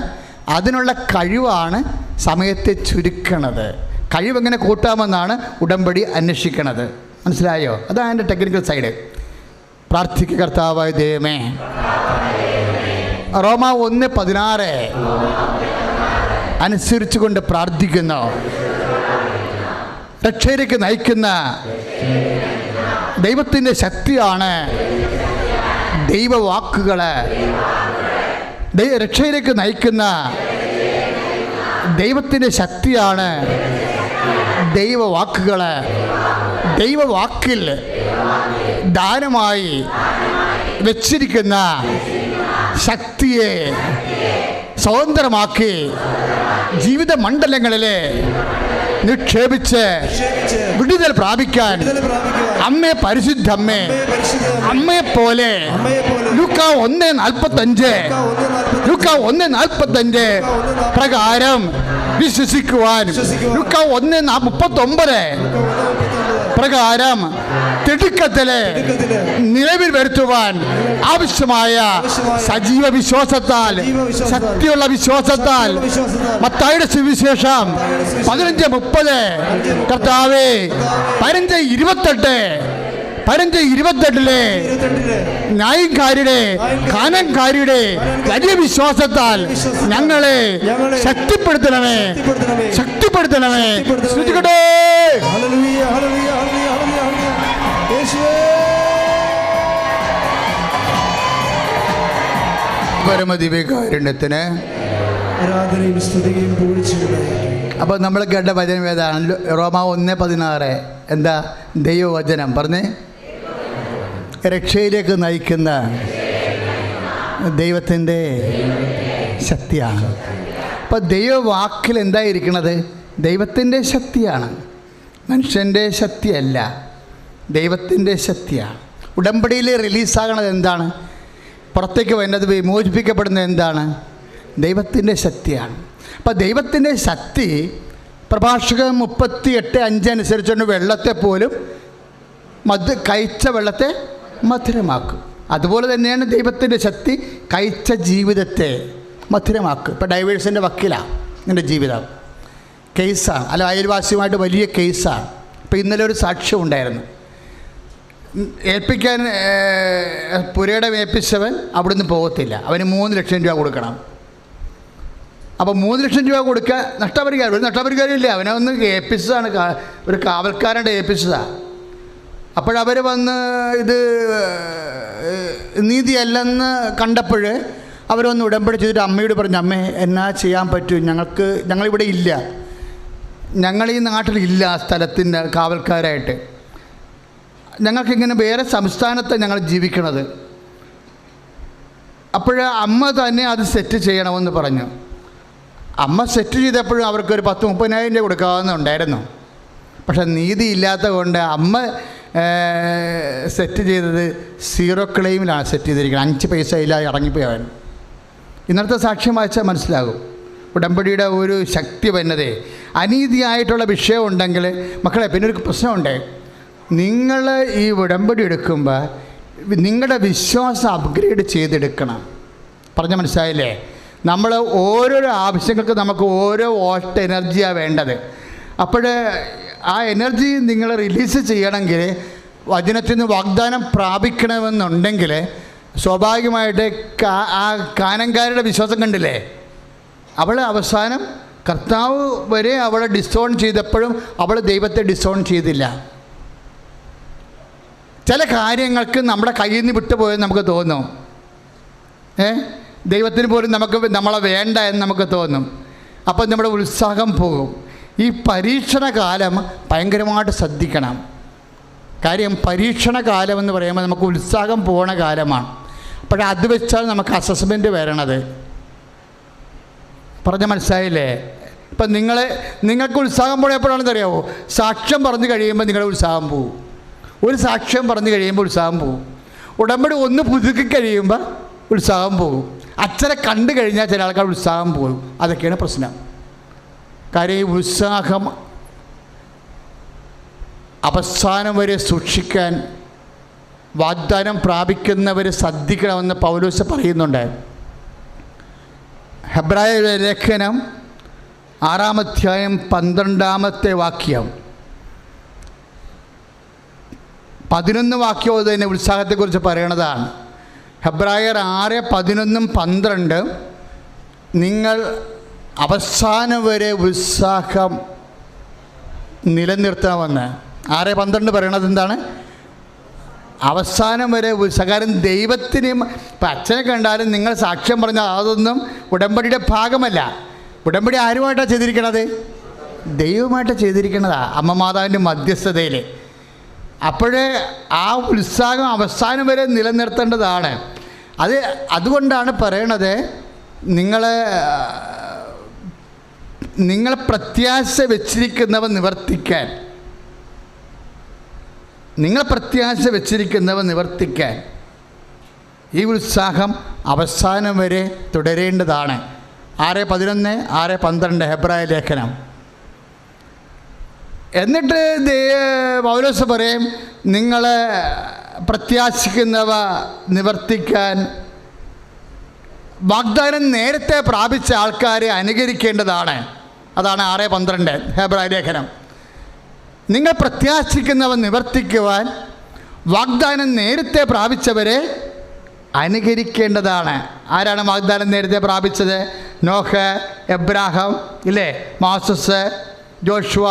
അതിനുള്ള കഴിവാണ് സമയത്തെ ചുരുക്കണത്. കഴിവെങ്ങനെ കൂട്ടാമെന്നാണ് ഉടമ്പടി അന്വേഷിക്കുന്നത്. മനസ്സിലായോ? അതാണ് എൻ്റെ ടെക്നിക്കൽ സൈഡ്. പ്രാർത്ഥിക്കുക. കർത്താവായ ദൈവമേ, റോമ 1:16 അനുസരിച്ചുകൊണ്ട് പ്രാർത്ഥിക്കുന്നു. രക്ഷയിലേക്ക് നയിക്കുന്ന ദൈവത്തിൻ്റെ ശക്തിയാണ് ദൈവവാക്കുകൾ. രക്ഷയിലേക്ക് നയിക്കുന്ന ദൈവത്തിൻ്റെ ശക്തിയാണ് ദൈവവാക്കുകൾ. ദൈവവാക്കിൽ ദാനമായി വെച്ചിരിക്കുന്ന ശക്തിയെ സ്വതന്ത്രമാക്കി ജീവിത മണ്ഡലങ്ങളിലെ നിക്ഷേപിച്ച് വിടുതൽ പ്രാപിക്കാൻ അമ്മേ, പരിശുദ്ധമ്മേ, അമ്മയെ പോലെ ലൂക്ക 1:45 പ്രകാരം വിശ്വസിക്കുവാൻ, ലൂക്ക 1:39 പ്രകാരം തിടുക്കത്തില് നിലവിൽ വരുത്തുവാൻ ആവശ്യമായ സജീവ വിശ്വാസത്താൽ, ശക്തിയുള്ള വിശ്വാസത്താൽ മത്തായിയുടെ സുവിശേഷം 15:30 കർത്താവേ 15:28 ന്യായക്കാരുടെ കാനൻകാരുടെ വലിയ വിശ്വാസത്താൽ ഞങ്ങളെ ശക്തിപ്പെടുത്തണമേ. ശ്രദ്ധിക്കട്ടെ. പരമദിവ്യകാരുണ്യത്തിന് അപ്പോൾ നമ്മൾ കേട്ട വചനം ഏതാണ്? റോമ 1:16. എന്താ? ദൈവവചനം. പറഞ്ഞേ. രക്ഷയിലേക്ക് നയിക്കുന്ന ദൈവത്തിൻ്റെ ശക്തിയാണ്. അപ്പോൾ ദൈവവാക്കിൽ എന്തായിരിക്കണത്? ദൈവത്തിൻ്റെ ശക്തിയാണ്, മനുഷ്യൻ്റെ ശക്തിയല്ല, ദൈവത്തിൻ്റെ ശക്തിയാണ്. ഉടമ്പടിയിൽ റിലീസാകണത് എന്താണ്? പുറത്തേക്ക് വരുന്നത്, വിമോചിപ്പിക്കപ്പെടുന്നത് എന്താണ്? ദൈവത്തിൻ്റെ ശക്തിയാണ്. അപ്പോൾ ദൈവത്തിൻ്റെ ശക്തി പ്രഭാഷകൻ 38:5 അനുസരിച്ചുകൊണ്ട് വെള്ളത്തെ പോലും കഴിച്ച വെള്ളത്തെ മധുരമാക്കും. അതുപോലെ തന്നെയാണ് ദൈവത്തിൻ്റെ ശക്തി കഴിച്ച ജീവിതത്തെ മധുരമാക്കും. ഇപ്പോൾ ഡൈവേഴ്സിൻ്റെ വക്കീലാണ് എൻ്റെ ജീവിതം, കേസാണ്, അല്ല അയൽവാസിയുമായിട്ട് വലിയ കേസാണ്. ഇപ്പോൾ ഇന്നലെ ഒരു സാക്ഷ്യം ഉണ്ടായിരുന്നു. ഏൽപ്പിക്കാൻ പുരയിടം ഏൽപ്പിച്ചവൻ അവിടുന്ന് പോകത്തില്ല. അവന് 3 ലക്ഷം രൂപ കൊടുക്കണം. അപ്പോൾ 3 ലക്ഷം രൂപ കൊടുക്കുക നഷ്ടപരിഹാരം. ഒരു നഷ്ടപരിഹാരമില്ല, അവനെ ഒന്ന് ഏൽപ്പിച്ചതാണ്, ഒരു കാവൽക്കാരൻ്റെ ഏൽപ്പിച്ചതാണ്. അപ്പോഴവർ വന്ന് ഇത് നീതിയല്ലെന്ന് കണ്ടപ്പോൾ അവരൊന്ന് ഉടമ്പടി ചെയ്തിട്ട് അമ്മയോട് പറഞ്ഞു, അമ്മേ എന്നാ ചെയ്യാൻ പറ്റും, ഞങ്ങളിവിടെ ഇല്ല, ഞങ്ങൾ ഈ നാട്ടിലില്ല സ്ഥലത്തിൻ്റെ കാവൽക്കാരായിട്ട്, ഞങ്ങൾക്കിങ്ങനെ വേറെ സംസ്ഥാനത്ത് ഞങ്ങൾ ജീവിക്കണത്. അപ്പോൾ അമ്മ തന്നെ അത് സെറ്റ് ചെയ്യണമെന്ന് പറഞ്ഞു. അമ്മ സെറ്റ് ചെയ്തപ്പോഴും അവർക്കൊരു 10-30,000 രൂപ കൊടുക്കാവുന്നുണ്ടായിരുന്നു. പക്ഷെ നീതി ഇല്ലാത്ത കൊണ്ട് അമ്മ സെറ്റ് ചെയ്തത് 0 ക്ലെയിമിലാണ് സെറ്റ് ചെയ്തിരിക്കുന്നത്. 5 പൈസ ഇല്ലാതെ ഇറങ്ങിപ്പോയി അവൻ. ഇന്നത്തെ സാക്ഷ്യം വായിച്ചാൽ മനസ്സിലാകും ഉടമ്പടിയുടെ ഒരു ശക്തി വന്നത്. അനീതിയായിട്ടുള്ള വിഷയം ഉണ്ടെങ്കിൽ മക്കളെ, പിന്നെ ഒരു പ്രശ്നമുണ്ട്. നിങ്ങൾ ഈ ഉടമ്പടി എടുക്കുമ്പോൾ നിങ്ങളുടെ വിശ്വാസം അപ്ഗ്രേഡ് ചെയ്തെടുക്കണം. പറഞ്ഞ മനസ്സിലായില്ലേ? നമ്മൾ ഓരോരോ ആവശ്യങ്ങൾക്ക് നമുക്ക് ഓരോ വോൾട്ട് എനർജിയാണ് വേണ്ടത്. അപ്പോൾ ആ എനർജി നിങ്ങൾ റിലീസ് ചെയ്യണമെങ്കിൽ, വചനത്തിൽ നിന്ന് വാഗ്ദാനം പ്രാപിക്കണമെന്നുണ്ടെങ്കിൽ സ്വാഭാവികമായിട്ട് ആ കാനങ്കാരുടെ വിശ്വാസം കണ്ടില്ലേ, അവൾ അവസാനം കർത്താവ് വരെ അവളെ ഡിസോൺ ചെയ്തപ്പോഴും അവൾ ദൈവത്തെ ഡിസോൺ ചെയ്തില്ല. ചില കാര്യങ്ങൾക്ക് നമ്മുടെ കയ്യിൽ നിന്ന് വിട്ടുപോയെന്ന് നമുക്ക് തോന്നും. ദൈവത്തിന് പോലും നമ്മളെ വേണ്ട എന്ന് നമുക്ക് തോന്നും. അപ്പോൾ നമ്മുടെ ഉത്സാഹം പോകും. ഈ പരീക്ഷണ കാലം ഭയങ്കരമായിട്ട് ശ്രദ്ധിക്കണം. കാര്യം പരീക്ഷണ കാലം എന്ന് പറയുമ്പോൾ നമുക്ക് ഉത്സാഹം പോണ കാലമാണ്. അപ്പോൾ അത് വെച്ചാൽ നമുക്ക് അസസ്മെൻറ്റ് വരണത്. പറഞ്ഞ മനസ്സിലായില്ലേ? ഇപ്പം നിങ്ങൾക്ക് ഉത്സാഹം പോയപ്പോഴാണെന്ന് അറിയാമോ? സാക്ഷ്യം പറഞ്ഞു കഴിയുമ്പോൾ നിങ്ങളുടെ ഉത്സാഹം പോവും. ഒരു സാക്ഷ്യം പറഞ്ഞു കഴിയുമ്പോൾ ഉത്സാഹം പോവും. ഉടമ്പടി ഒന്ന് പുതുക്കി കഴിയുമ്പോൾ ഉത്സാഹം പോകും. അച്ഛനെ കണ്ടു കഴിഞ്ഞാൽ ചില ആൾക്കാർ ഉത്സാഹം പോകും. അതൊക്കെയാണ് പ്രശ്നം. കാര്യം ഈ ഉത്സാഹം അവസാനം വരെ സൂക്ഷിക്കാൻ വാഗ്ദാനം പ്രാപിക്കുന്നവർ ശ്രദ്ധിക്കണമെന്ന് പൗലോസ് പറയുന്നുണ്ട്. ഹെബ്രായരുടെ ലേഖനം 6-ാം അധ്യായം 12-ാമത്തെ വാക്യം, 11 വാക്യവും തന്നെ ഉത്സാഹത്തെക്കുറിച്ച് പറയണതാണ്. ഹെബ്രായർ 6:11-12 നിങ്ങൾ അവസാനം വരെ ഉത്സാഹം നിലനിർത്തണമെന്ന്. 6:12 പറയണത് എന്താണ്? അവസാനം വരെ ഉത്സാഹം. ദൈവത്തിനും ഇപ്പം അച്ഛനെ കണ്ടാലും നിങ്ങൾ സാക്ഷ്യം പറഞ്ഞാൽ അതൊന്നും ഉടമ്പടിയുടെ ഭാഗമല്ല. ഉടമ്പടി ആരുമായിട്ടാണ് ചെയ്തിരിക്കണത്? ദൈവമായിട്ടാണ് ചെയ്തിരിക്കണതാണ്, അമ്മ മാതാവിൻ്റെ മധ്യസ്ഥതയിൽ. അപ്പോഴേ ആ ഉത്സാഹം അവസാനം വരെ നിലനിർത്തേണ്ടതാണ്. അതുകൊണ്ടാണ് പറയണത്, നിങ്ങൾ പ്രത്യാശ വെച്ചിരിക്കുന്നവ നിവർത്തിക്കാൻ, ഈ ഉത്സാഹം അവസാനം വരെ തുടരേണ്ടതാണ്. 6:11, 6:12 ഹെബ്രായ ലേഖനം. എന്നിട്ട് പൗലോസ് പറയും, നിങ്ങൾ പ്രത്യാശിക്കുന്നവ നിവർത്തിക്കാൻ വാഗ്ദാനം നേരത്തെ പ്രാപിച്ച ആൾക്കാരെ അനുകരിക്കേണ്ടതാണ്. അതാണ് 6:12 ഹെബ്രായ ലേഖനം. നിങ്ങൾ പ്രത്യാശിക്കുന്നവ നിവർത്തിക്കുവാൻ വാഗ്ദാനം നേരത്തെ പ്രാപിച്ചവരെ അനുകരിക്കേണ്ടതാണ്. ആരാണ് വാഗ്ദാനം നേരത്തെ പ്രാപിച്ചത്? നോഹ്, എബ്രാഹാം, ഇല്ലേ, മോസസ്, ജോഷുവ,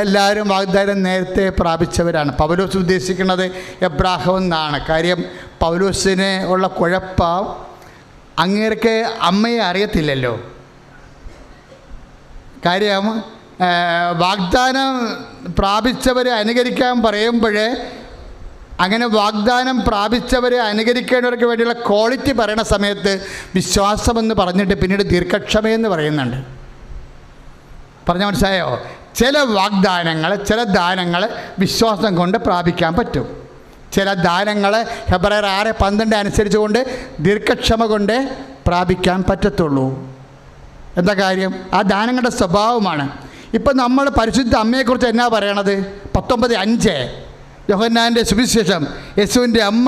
എല്ലാവരും വാഗ്ദാനം നേരത്തെ പ്രാപിച്ചവരാണ്. പൗലോസ് ഉദ്ദേശിക്കുന്നത് എബ്രാഹാം എന്നാണ്. കാര്യം പൗലോസിന് ഉള്ള കുഴപ്പം, അങ്ങേർക്ക് അമ്മയെ അറിയത്തില്ലല്ലോ. കാര്യം വാഗ്ദാനം പ്രാപിച്ചവരെ അനുകരിക്കാൻ പറയുമ്പോഴേ, അങ്ങനെ വാഗ്ദാനം പ്രാപിച്ചവരെ അനുകരിക്കേണ്ടവർക്ക് വേണ്ടിയുള്ള ക്വാളിറ്റി പറയുന്ന സമയത്ത് വിശ്വാസമെന്ന് പറഞ്ഞിട്ട് പിന്നീട് ദീർഘക്ഷമയെന്ന് പറയുന്നുണ്ട്. പറഞ്ഞാൽ മനസ്സിലായോ? ചില വാഗ്ദാനങ്ങൾ, ചില ദാനങ്ങൾ വിശ്വാസം കൊണ്ട് പ്രാപിക്കാൻ പറ്റും. ചില ദാനങ്ങൾ ഹെബ്രായർ 6:12 അനുസരിച്ച് കൊണ്ട് ദീർഘക്ഷമ കൊണ്ട് പ്രാപിക്കാൻ പറ്റത്തുള്ളൂ. എന്താ കാര്യം? ആ ദാനങ്ങളുടെ സ്വഭാവമാണ്. ഇപ്പം നമ്മൾ പരിശുദ്ധ അമ്മയെക്കുറിച്ച് എന്നാ പറയണത്? 19:5 യോഹന്നാൻ്റെ സുവിശേഷം. യേശുവിൻ്റെ അമ്മ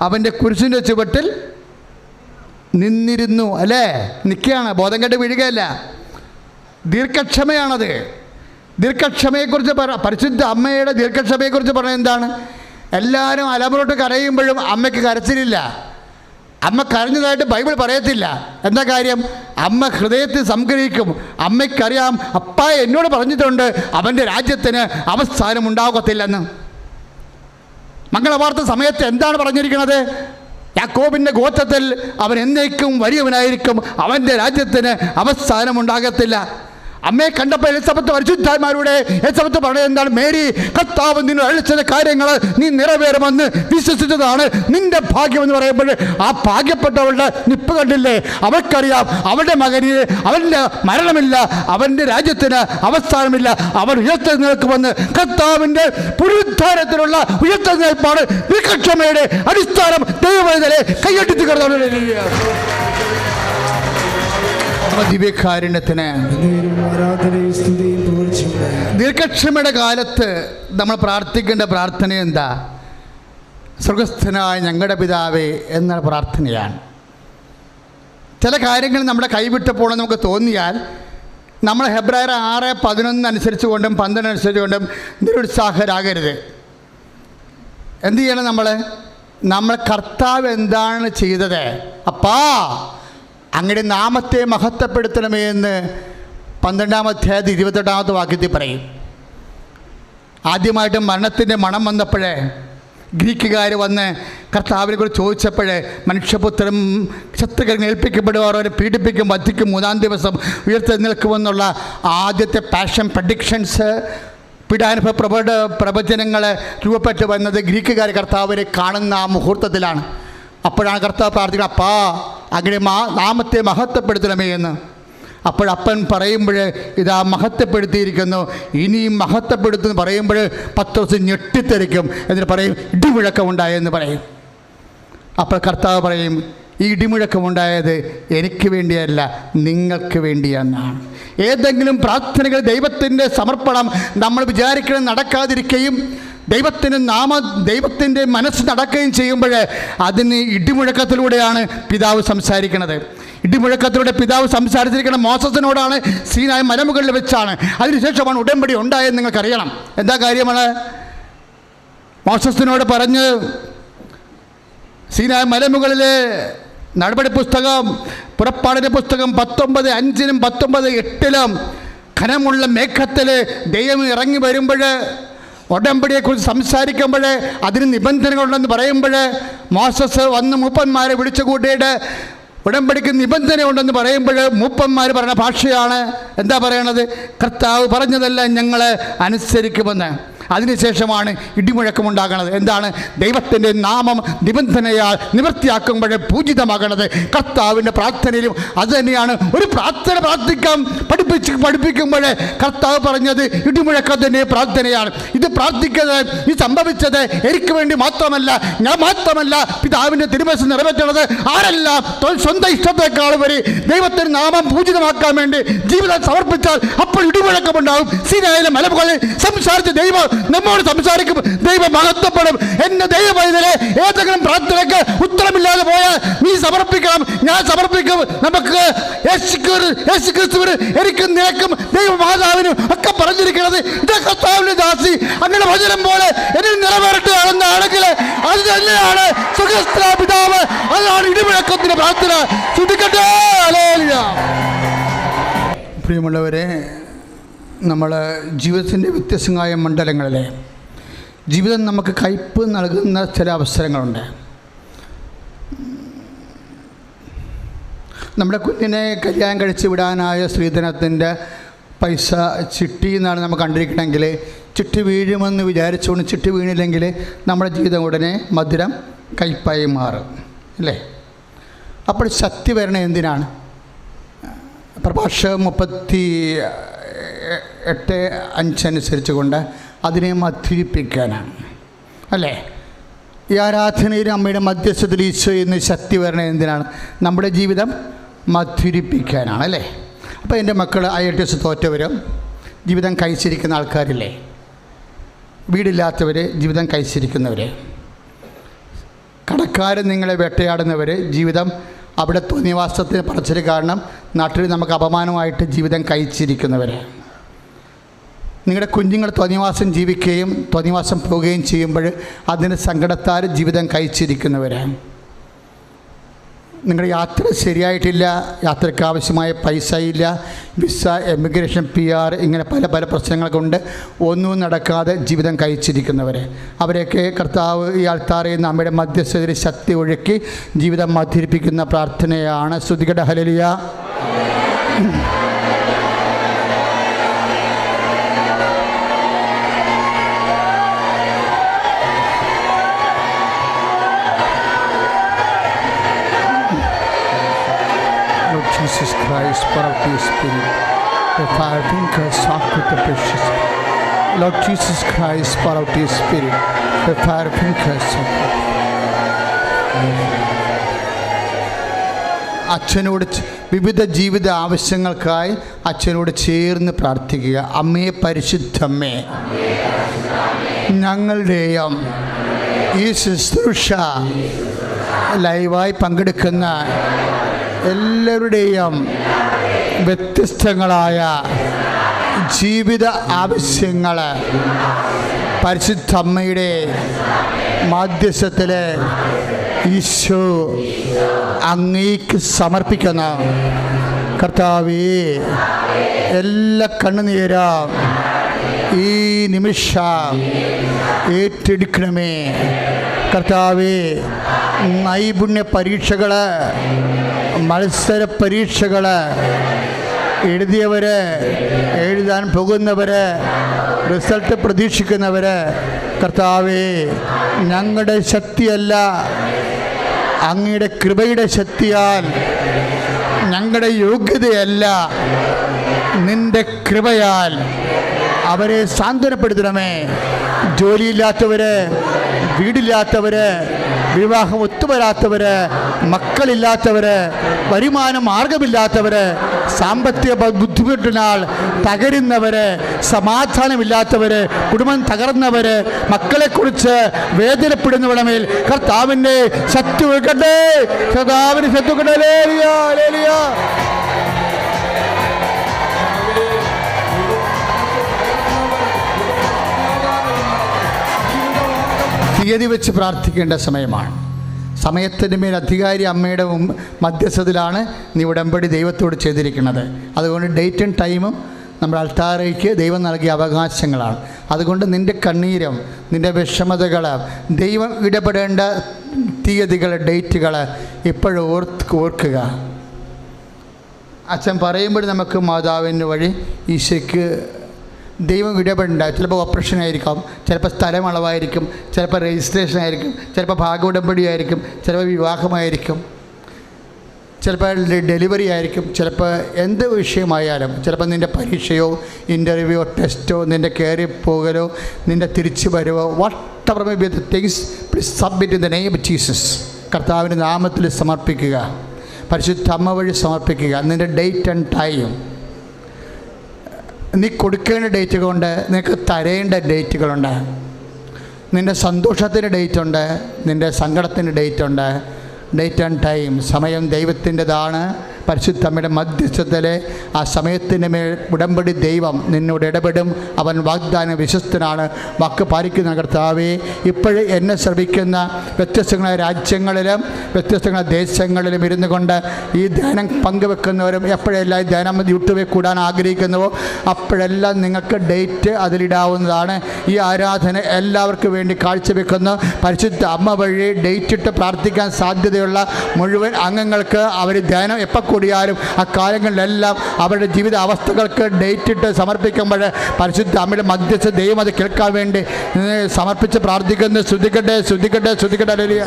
അവൻ്റെ കുരിശിൻ്റെ ചുവട്ടിൽ നിന്നിരുന്നു, അല്ലേ? നിൽക്കുകയാണ്, ബോധം കെട്ട് വീഴുകയല്ല. ദീർഘക്ഷമയാണത്. ദീർഘക്ഷമയെക്കുറിച്ച് പരിശുദ്ധ അമ്മയുടെ ദീർഘക്ഷമയെക്കുറിച്ച് പറഞ്ഞത് എന്താണ്? എല്ലാവരും അലമുറോട്ട് കരയുമ്പോഴും അമ്മയ്ക്ക് കരച്ചിലില്ല. അമ്മ കരഞ്ഞതായിട്ട് ബൈബിൾ പറയത്തില്ല. എന്താ കാര്യം? അമ്മ ഹൃദയത്തിൽ സംഗ്രഹിക്കും. അമ്മയ്ക്കറിയാം, അപ്പാ എന്നോട് പറഞ്ഞിട്ടുണ്ട് അവൻ്റെ രാജ്യത്തിന് അവസാനം ഉണ്ടാകത്തില്ലെന്ന്. മംഗളവാർത്ത സമയത്ത് എന്താണ് പറഞ്ഞിരിക്കുന്നത്? യാക്കോബിൻ്റെ ഗോത്രത്തിൽ അവൻ എന്നേക്കും വലിയവനായിരിക്കും, അവൻ്റെ രാജ്യത്തിന് അവസാനമുണ്ടാകത്തില്ല. അമ്മയെ കണ്ടപ്പോൾ എലിസബത്ത് പരിശുദ്ധാത്മാരുടെ എലിസബത്ത് പറയുന്നത് എന്താണ്? മേരി, കർത്താവ് നിന്നെ അഴിച്ച കാര്യങ്ങൾ നീ നിറവേറുമെന്ന് വിശ്വസിച്ചതാണ് നിന്റെ ഭാഗ്യം എന്ന് പറയുമ്പോൾ ആ ഭാഗ്യപ്പെട്ടവളുടെ നിപ്പ് കണ്ടില്ലേ? അവൾക്കറിയാം അവളുടെ മകന് അവൻ്റെ മരണമില്ല, അവൻ്റെ രാജ്യത്തിന് അവസാനമില്ല, അവൻ ഉയർത്തെഴുന്നേൽക്കുമെന്ന്. കർത്താവിൻ്റെ പുനരുദ്ധാനത്തിനുള്ള ഉയർത്തെഴുന്നേൽപ്പാണ് ദീർഘക്ഷമയുടെ അടിസ്ഥാനം. ദൈവവേദനയെ കൈയടിച്ച് കടന്നു ദിവ്യകാരുണ്യത്തിന് ദീർഘക്ഷമയുടെ കാലത്ത് നമ്മൾ പ്രാർത്ഥിക്കേണ്ട പ്രാർത്ഥന എന്താ? സ്വർഗസ്ഥനായ ഞങ്ങളുടെ പിതാവേ എന്ന പ്രാർത്ഥനയാണ്. ചില കാര്യങ്ങൾ നമ്മുടെ കൈവിട്ടപ്പോൾ നമുക്ക് തോന്നിയാൽ നമ്മൾ ഹെബ്രായർ 6:11 അനുസരിച്ച് കൊണ്ടും 12 അനുസരിച്ച് കൊണ്ടും നിരുത്സാഹരാകരുത്. എന്തു ചെയ്യണം? നമ്മൾ കർത്താവ് എന്താണ് ചെയ്തത്? അപ്പാ അങ്ങയുടെ നാമത്തെ മഹത്വപ്പെടുത്തണമേ എന്ന് 12-ാം അധ്യായത്തിൽ 28-ാമത്തെ വാക്യത്തിൽ പറയും. ആദ്യമായിട്ട് മരണത്തിൻ്റെ മണം വന്നപ്പോഴേ ഗ്രീക്കുകാർ വന്ന് കർത്താവിനെ കുറിച്ച് ചോദിച്ചപ്പോഴേ മനുഷ്യപുത്രൻ ശത്രുക്കൾ ഏൽപ്പിക്കപ്പെടുവാർ, അവരെ പീഡിപ്പിക്കും, വധിക്കും, 3-ാം ദിവസം ഉയർത്തെഴുന്നേൽക്കുമെന്നുള്ള ആദ്യത്തെ പാഷൻ പ്രഡിക്ഷൻസ്, പീഡാനുഭവ പ്രവചനങ്ങൾ രൂപപ്പെട്ടു വന്നത് ഗ്രീക്കുകാർ കർത്താവിനെ കാണുന്ന ആ മുഹൂർത്തത്തിലാണ്. അപ്പോഴാണ് കർത്താവ് പ്രാർത്ഥിക്കുന്നത്, അപ്പാ അങ്ങനെ നാമത്തെ മഹത്വപ്പെടുത്തണമേ എന്ന്. അപ്പോഴപ്പൻ പറയുമ്പോൾ ഇതാ മഹത്വപ്പെടുത്തിയിരിക്കുന്നു, ഇനിയും മഹത്വപ്പെടുത്തുമെന്ന് പറയുമ്പോൾ പത്രോസ് ഞെട്ടിത്തെറിക്കും. എന്നിട്ട് പറയും ഇടിമുഴക്കമുണ്ടായെന്ന് പറയും. അപ്പോൾ കർത്താവ് പറയും ഈ ഇടിമുഴക്കമുണ്ടായത് എനിക്ക് വേണ്ടിയല്ല, നിങ്ങൾക്ക് വേണ്ടിയെന്നാണ്. ഏതെങ്കിലും പ്രാർത്ഥനകൾ ദൈവത്തിൻ്റെ സമർപ്പണം നമ്മൾ വിചാരിക്കണം നടക്കാതിരിക്കുകയും ദൈവത്തിൻ്റെ മനസ്സ് നടക്കുകയും ചെയ്യുമ്പോൾ അതിന് ഇടിമുഴക്കത്തിലൂടെയാണ് പിതാവ് സംസാരിക്കുന്നത്. ഇടിമുഴക്കത്തിലൂടെ പിതാവ് സംസാരിച്ചിരിക്കുന്ന മോസസിനോടാണ്, സീനായ് മലമുകളിൽ വെച്ചാണ്. അതിനുശേഷമാണ് ഉടമ്പടി ഉണ്ടായെന്ന് നിങ്ങൾക്കറിയണം. എന്താ കാര്യമാണ്? മോസസിനോട് പറഞ്ഞ് സീനായ് മലമുകളിൽ നടപടി പുസ്തകം, പുറപ്പാടിൻ്റെ പുസ്തകം 19:5-നും 19:8-ലും ഘനമുള്ള മേഘത്തിൽ ദൈവം ഇറങ്ങി വരുമ്പോൾ, ഉടമ്പടിയെക്കുറിച്ച് സംസാരിക്കുമ്പോൾ, അതിന് നിബന്ധനകളുണ്ടെന്ന് പറയുമ്പോൾ, മോസസ് വന്ന് മൂപ്പന്മാരെ വിളിച്ചു കൂട്ടിയിട്ട് ഉടമ്പടിക്ക് നിബന്ധന ഉണ്ടെന്ന് പറയുമ്പോൾ മൂപ്പന്മാർ പറയുന്ന ഭാഷയാണ്. എന്താ പറയണത്? കർത്താവ് പറഞ്ഞതെല്ലാം ഞങ്ങൾ അനുസരിക്കുമെന്ന്. അതിനുശേഷമാണ് ഇടിമുഴക്കമുണ്ടാകണത്. എന്താണ്? ദൈവത്തിൻ്റെ നാമം നിബന്ധനയാൽ നിവൃത്തിയാക്കുമ്പോൾ പൂജിതമാകണത്. കർത്താവിൻ്റെ പ്രാർത്ഥനയിലും അത് തന്നെയാണ്. ഒരു പ്രാർത്ഥന പഠിപ്പിക്കുമ്പോൾ കർത്താവ് പറഞ്ഞത് ഇടിമുഴക്കത്തിൻ്റെ പ്രാർത്ഥനയാണ്. ഇത് പ്രാർത്ഥിക്കുന്നത്, ഇത് സംഭവിച്ചത് എനിക്ക് വേണ്ടി മാത്രമല്ല, ഞാൻ മാത്രമല്ല, പിതാവിൻ്റെ തിരുമനസ്സ് നിറവേറ്റണത് ആരെല്ലാം സ്വന്തം ഇഷ്ടത്തെക്കാൾ വരെ ദൈവത്തിൻ്റെ നാമം പൂജിതമാക്കാൻ വേണ്ടി ജീവിതം സമർപ്പിച്ചാൽ അപ്പോൾ ഇടിമുഴക്കമുണ്ടാകും. സീനായിലെ മലമുകളിൽ സംസാരിച്ച ദൈവം നമ്മോട് സംസാരിക്കും, ദൈവം മഹത്വപ്പെടും. എന്നെ ദൈവവൈദ്യരെ ഏതെങ്കിലും പ്രാർത്ഥനയ്ക്ക് ഉത്തരമില്ലാതെ പോയാൽ നീ സമർപ്പിക്കണം, ഞാൻ സമർപ്പിക്കും. നമുക്ക് യേശുക്രിസ്തുവിന് എനിക്കും നിനക്കും ദൈവമാതാവിനും ഒക്കെ പറഞ്ഞിരിക്കുന്നത് ഇതാ കർത്താവിന്റെ ദാസി അങ്ങനെ വചനം പോലെ എന്നിൽ നിറവേറട്ടെയാണെന്നാണെങ്കിൽ അത് തന്നെയാണ് സുഖസ്ഥ പിതാവ്. അതാണ് ഇടിമുഴക്കത്തിന്റെ പ്രാർത്ഥന. ശ്രദ്ധിക്കട്ടെ. പ്രിയമുള്ളവരെ, നമ്മൾ ജീവിതത്തിൻ്റെ വ്യത്യസ്തമായ മണ്ഡലങ്ങളിലെ ജീവിതം നമുക്ക് കയ്പ് നൽകുന്ന ചില അവസരങ്ങളുണ്ട്. നമ്മുടെ കുഞ്ഞിനെ കല്യാണം കഴിച്ച് വിടാനായ സ്ത്രീധനത്തിൻ്റെ പൈസ ചിട്ടി എന്നാണ് നമ്മൾ കണ്ടിരിക്കണമെങ്കിൽ, ചിട്ടി വീഴുമെന്ന് വിചാരിച്ചുകൊണ്ട് ചിട്ടി വീണില്ലെങ്കിൽ നമ്മുടെ ജീവിതം ഉടനെ മധുരം കയ്പായി മാറും, അല്ലേ? അപ്പോൾ ശക്തി വരണ എന്തിനാണ്? പ്രഭാഷകം 38:5 അനുസരിച്ച് കൊണ്ട് അതിനെ മധുരിപ്പിക്കാനാണ്, അല്ലേ? ഈ ആരാധനയിലും അമ്മയുടെ മധ്യസ്ഥത്തിൽ ഈശോ എന്ന് ശക്തി വരണത് എന്തിനാണ്? നമ്മുടെ ജീവിതം മധുരിപ്പിക്കാനാണ്, അല്ലേ? അപ്പോൾ എൻ്റെ മക്കൾ IELTS തോറ്റവരും ജീവിതം കഴിച്ചിരിക്കുന്ന ആൾക്കാരില്ലേ, വീടില്ലാത്തവർ, ജീവിതം കഴിച്ചിരിക്കുന്നവർ, കടക്കാരൻ നിങ്ങളെ വേട്ടയാടുന്നവർ, ജീവിതം അവിടെ തോന്നിവാസത്തിന് പറച്ചിൽ കാരണം നാട്ടിൽ നമുക്ക് അപമാനമായിട്ട് ജീവിതം കഴിച്ചിരിക്കുന്നവർ, നിങ്ങളുടെ കുഞ്ഞുങ്ങൾ തോന്നിവാസം ജീവിക്കുകയും തോന്നിവാസം പോവുകയും ചെയ്യുമ്പോൾ അതിന് സങ്കടത്താൽ ജീവിതം കഴിച്ചിരിക്കുന്നവർ, നിങ്ങളുടെ യാത്ര ശരിയായിട്ടില്ല, യാത്രയ്ക്ക് ആവശ്യമായ പൈസ ഇല്ല, വിസ, എമിഗ്രേഷൻ, PR, ഇങ്ങനെ പല പല പ്രശ്നങ്ങൾ കൊണ്ട് ഒന്നും നടക്കാതെ ജീവിതം കഴിച്ചിരിക്കുന്നവരെ, അവരെയൊക്കെ കർത്താവ് ഈ ആൾത്താറിൽ നിന്ന് അമ്മയുടെ മധ്യസ്ഥതയിൽ ശക്തി ഒഴുക്കി ജീവിതം മധുരിപ്പിക്കുന്ന പ്രാർത്ഥനയാണ്. സ്തുതിക്കട്ടെ, hallelujah. Jesus Christ, pour out your Spirit. The fire fingers soft with the precious. Lord Jesus Christ, pour out your Spirit. The fire fingers soft. അച്ഛനോട് വിവിധ ജീവിത ആവശ്യങ്ങൾക്കായി അച്ഛനോട് ചേർന്ന് പ്രാർത്ഥിക്കുക. അമ്മേ, പരിശുദ്ധമ്മേ, ഞങ്ങളുടെയും ഈ ശുശ്രൂഷ ലൈവായി പങ്കെടുക്കുന്ന എല്ലാവരുടെയും വ്യത്യസ്തങ്ങളായ ജീവിത ആവശ്യങ്ങൾ പരിശുദ്ധ അമ്മയുടെ മാധ്യസ്ഥത്തിൽ ഈശോ അങ്ങേക്ക് സമർപ്പിക്കുന്ന കർത്താവേ, എല്ലാ കണ്ണുനീരും ഈ നിമിഷം ഏറ്റെടുക്കണമേ കർത്താവേ. നൈപുണ്യ പരീക്ഷകൾ, മത്സര പരീക്ഷകൾ എഴുതിയവർ, എഴുതാൻ പോകുന്നവർ, റിസൾട്ട് പ്രതീക്ഷിക്കുന്നവർ, കർത്താവേ, ഞങ്ങളുടെ ശക്തിയല്ല അങ്ങയുടെ കൃപയുടെ ശക്തിയാൽ, ഞങ്ങളുടെ യോഗ്യതയല്ല നിൻ്റെ കൃപയാൽ അവരെ സാന്ത്വനപ്പെടുത്തണമേ. ജോലിയില്ലാത്തവർ, വീടില്ലാത്തവർ, വിവാഹം ഒത്തുവരാത്തവർ, മക്കളില്ലാത്തവർ, വരുമാന മാർഗമില്ലാത്തവർ, സാമ്പത്തിക ബുദ്ധിമുട്ടിനാൽ തകരുന്നവർ, സമാധാനമില്ലാത്തവർ, കുടുംബം തകർന്നവർ, മക്കളെക്കുറിച്ച് വേദനപ്പെടുന്നവരുടെ മേൽ കർത്താവിൻ്റെ ശക്തി ഒഴുകട്ടെ. കർത്താവിൻ്റെ ശക്തി ഒഴുകട്ടെ. Hallelujah, hallelujah. തീയതി വെച്ച് പ്രാർത്ഥിക്കേണ്ട സമയമാണ്. സമയത്തിൻ്റെ മേൽ അധികാരി അമ്മയുടെ മധ്യസ്ഥതയിലാണ് നീ ഉടമ്പടി ദൈവത്തോട് ചെയ്തിരിക്കുന്നത്. അതുകൊണ്ട് ഡേറ്റും ടൈമും നമ്മുടെ അൾത്താരയ്ക്ക് ദൈവം നൽകിയ അവകാശങ്ങളാണ്. അതുകൊണ്ട് നിൻ്റെ കണ്ണീരും നിൻ്റെ വിഷമതകൾ, ദൈവം ഇടപെടേണ്ട തീയതികൾ, ഡേറ്റുകൾ ഇപ്പോഴും ഓർക്കുക. അച്ഛൻ പറയുമ്പോൾ നമുക്ക് മാതാവിൻ്റെ വഴി ഈശോയ്ക്ക് ദൈവം ഇടപെടേണ്ട. ചിലപ്പോൾ ഓപ്പറേഷൻ ആയിരിക്കാം, ചിലപ്പോൾ സ്ഥലം അളവായിരിക്കും, ചിലപ്പോൾ രജിസ്ട്രേഷൻ ആയിരിക്കും, ചിലപ്പോൾ ഭാഗോടമ്പടി ആയിരിക്കും, ചിലപ്പോൾ വിവാഹമായിരിക്കും, ചിലപ്പോൾ ഡെലിവറി ആയിരിക്കും, ചിലപ്പോൾ എന്ത് വിഷയമായാലും, ചിലപ്പോൾ നിൻ്റെ പരീക്ഷയോ ഇൻ്റർവ്യൂയോ ടെസ്റ്റോ, നിൻ്റെ കയറി പോകലോ, നിൻ്റെ തിരിച്ചു വരവോ, whatever may be the things, please submit in the name of Jesus. കർത്താവിൻ്റെ നാമത്തിൽ സമർപ്പിക്കുക, പരിശുദ്ധ അമ്മ വഴി സമർപ്പിക്കുക. നിൻ്റെ ഡേറ്റ് ആൻഡ് ടൈം, നീ കൊടുക്കേണ്ട ഡേറ്റുകളുണ്ട്, നിനക്ക് തരേണ്ട ഡേറ്റുകളുണ്ട്. നിൻ്റെ സന്തോഷത്തിൻ്റെ ഡേറ്റുണ്ട്, നിൻ്റെ സങ്കടത്തിൻ്റെ ഡേറ്റുണ്ട്. ഡേറ്റ് ആൻഡ് ടൈം, സമയം ദൈവത്തിൻ്റെതാണ്. പരിശുദ്ധ അമ്മയുടെ മധ്യസ്ഥത്തിലെ ആ സമയത്തിൻ്റെ മേൽ ഉടമ്പടി ദൈവം നിന്നോട് ഇടപെടും. അവൻ വാഗ്ദാന വിശ്വസ്തനാണ്, വാക്ക് പാലിക്കുന്ന കർത്താവേ. ഇപ്പോഴും എന്നെ ശ്രമിക്കുന്ന വ്യത്യസ്തങ്ങളായ രാജ്യങ്ങളിലും വ്യത്യസ്തങ്ങളായ ദേശങ്ങളിലും ഇരുന്നു കൊണ്ട് ഈ ധ്യാനം പങ്കുവെക്കുന്നവരും എപ്പോഴെല്ലാം ഈ ധ്യാനം യൂട്യൂബിൽ കൂടാൻ ആഗ്രഹിക്കുന്നുവോ അപ്പോഴെല്ലാം നിങ്ങൾക്ക് ഡേറ്റ് അതിലിടാവുന്നതാണ്. ഈ ആരാധന എല്ലാവർക്കും വേണ്ടി കാഴ്ചവെക്കുന്നു. പരിശുദ്ധ അമ്മ വഴി ഡേറ്റ് ഇട്ട് പ്രാർത്ഥിക്കാൻ സാധ്യതയുള്ള മുഴുവൻ അംഗങ്ങൾക്ക് അവർ ധ്യാനം എപ്പോൾ കൂടിയാലും അക്കാലങ്ങളിലെല്ലാം അവരുടെ ജീവിത അവസ്ഥകൾക്ക് ഡേറ്റ് ഇട്ട് സമർപ്പിക്കുമ്പോൾ പരിശുദ്ധ അമ്മയുടെ മധ്യസ്ഥ ദൈവം അത് കേൾക്കാൻ വേണ്ടി സമർപ്പിച്ച് പ്രാർത്ഥിക്കുന്നു. ശ്രദ്ധിക്കട്ടെ, ശ്രദ്ധിക്കട്ടെ, ശ്രദ്ധിക്കട്ടെ. ഹല്ലേലൂയ.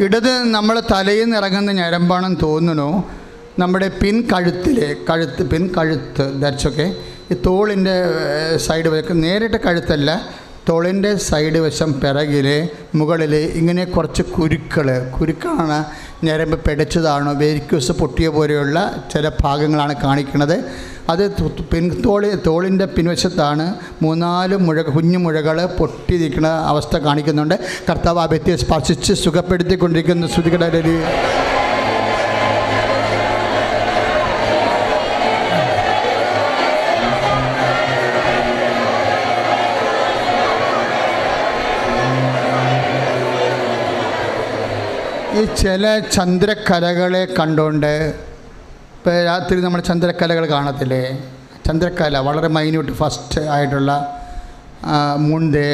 ഇടത് നമ്മൾ തലയിൽ നിന്ന് ഇറങ്ങുന്ന ഞരമ്പാണെന്ന് തോന്നുന്നു. നമ്മുടെ പിൻകഴുത്ത് ധരിച്ചൊക്കെ ഈ തോളിൻ്റെ സൈഡ് വയ്ക്കും. നേരിട്ട് കഴുത്തല്ല, തോളിൻ്റെ സൈഡ് വശം പിറകിൽ മുകളിൽ ഇങ്ങനെ കുറച്ച് കുരുക്കാണ്, ഞരമ്പ് പിടച്ചതാണോ, വേരിക്കോസ് പൊട്ടിയ പോലെയുള്ള ചില ഭാഗങ്ങളാണ് കാണിക്കുന്നത്. അത് തോളിൻ്റെ പിൻവശത്താണ് 3-4 കുഞ്ഞു മുഴകൾ പൊട്ടിയിരിക്കുന്ന അവസ്ഥ കാണിക്കുന്നുണ്ട്. കർത്താവ് ആ വ്യക്തിയെ സ്പർശിച്ച് സുഖപ്പെടുത്തിക്കൊണ്ടിരിക്കുന്ന ശ്രുതികടലിൽ ഈ ചില ചന്ദ്രക്കലകളെ കണ്ടുകൊണ്ട്, ഇപ്പോൾ രാത്രി നമ്മൾ ചന്ദ്രക്കലകൾ കാണത്തില്ലേ, ചന്ദ്രക്കല വളരെ മൈന്യൂട്ട് ഫസ്റ്റ് ആയിട്ടുള്ള മൂൺ-ഡേ,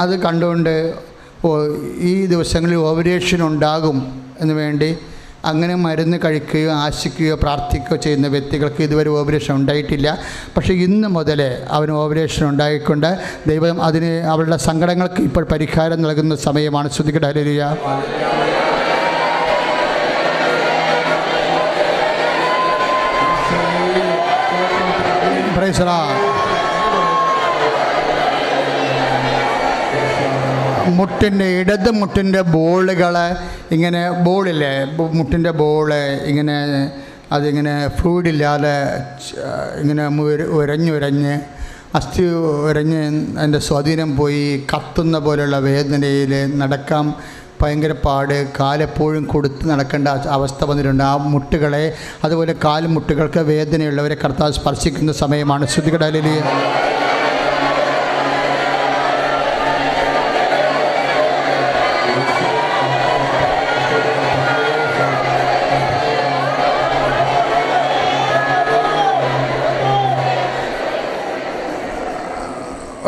അത് കണ്ടുകൊണ്ട് ഈ ദിവസങ്ങളിൽ ഓവലേഷൻ ഉണ്ടാകും എന്ന് വേണ്ടി അങ്ങനെ മരുന്ന് കഴിക്കുകയോ ആശിക്കുകയോ പ്രാർത്ഥിക്കുകയോ ചെയ്യുന്ന വ്യക്തികൾക്ക് ഇതുവരെ ഓവലേഷൻ ഉണ്ടായിട്ടില്ല. പക്ഷേ ഇന്ന് മുതൽ അവന് ഓവലേഷൻ ഉണ്ടായിക്കൊണ്ട് ദൈവം അതിന് അവരുടെ സങ്കടങ്ങൾക്ക് ഇപ്പോൾ പരിഹാരം നൽകുന്ന സമയമാണ്. ശ്രുതിക്കട്ടെ ഹല്ലേലൂയ. Price the Lord. ഇടത് മുട്ടിൻ്റെ ബോളുകൾ ഇങ്ങനെ, ബോളില്ലേ, മുട്ടിൻ്റെ ബോള് ഇങ്ങനെ, അതിങ്ങനെ ഫ്ലൂയിഡില്ലാതെ ഇങ്ങനെ ഉരഞ്ഞുരഞ്ഞ് അസ്ഥി ഉരഞ്ഞ് അതിൻ്റെ സ്വാധീനം പോയി കത്തുന്ന പോലെയുള്ള വേദനയിൽ നടക്കാൻ ഭയങ്കര പാട്, കാലെപ്പോഴും കൊടുത്ത് നടക്കേണ്ട അവസ്ഥ വന്നിട്ടുണ്ട്. ആ മുട്ടുകളെ, അതുപോലെ കാൽമുട്ടുകൾക്ക് വേദനയുള്ളവരെ കർത്താവ് സ്പർശിക്കുന്ന സമയമാണ്. ശ്രുതികടലിൽ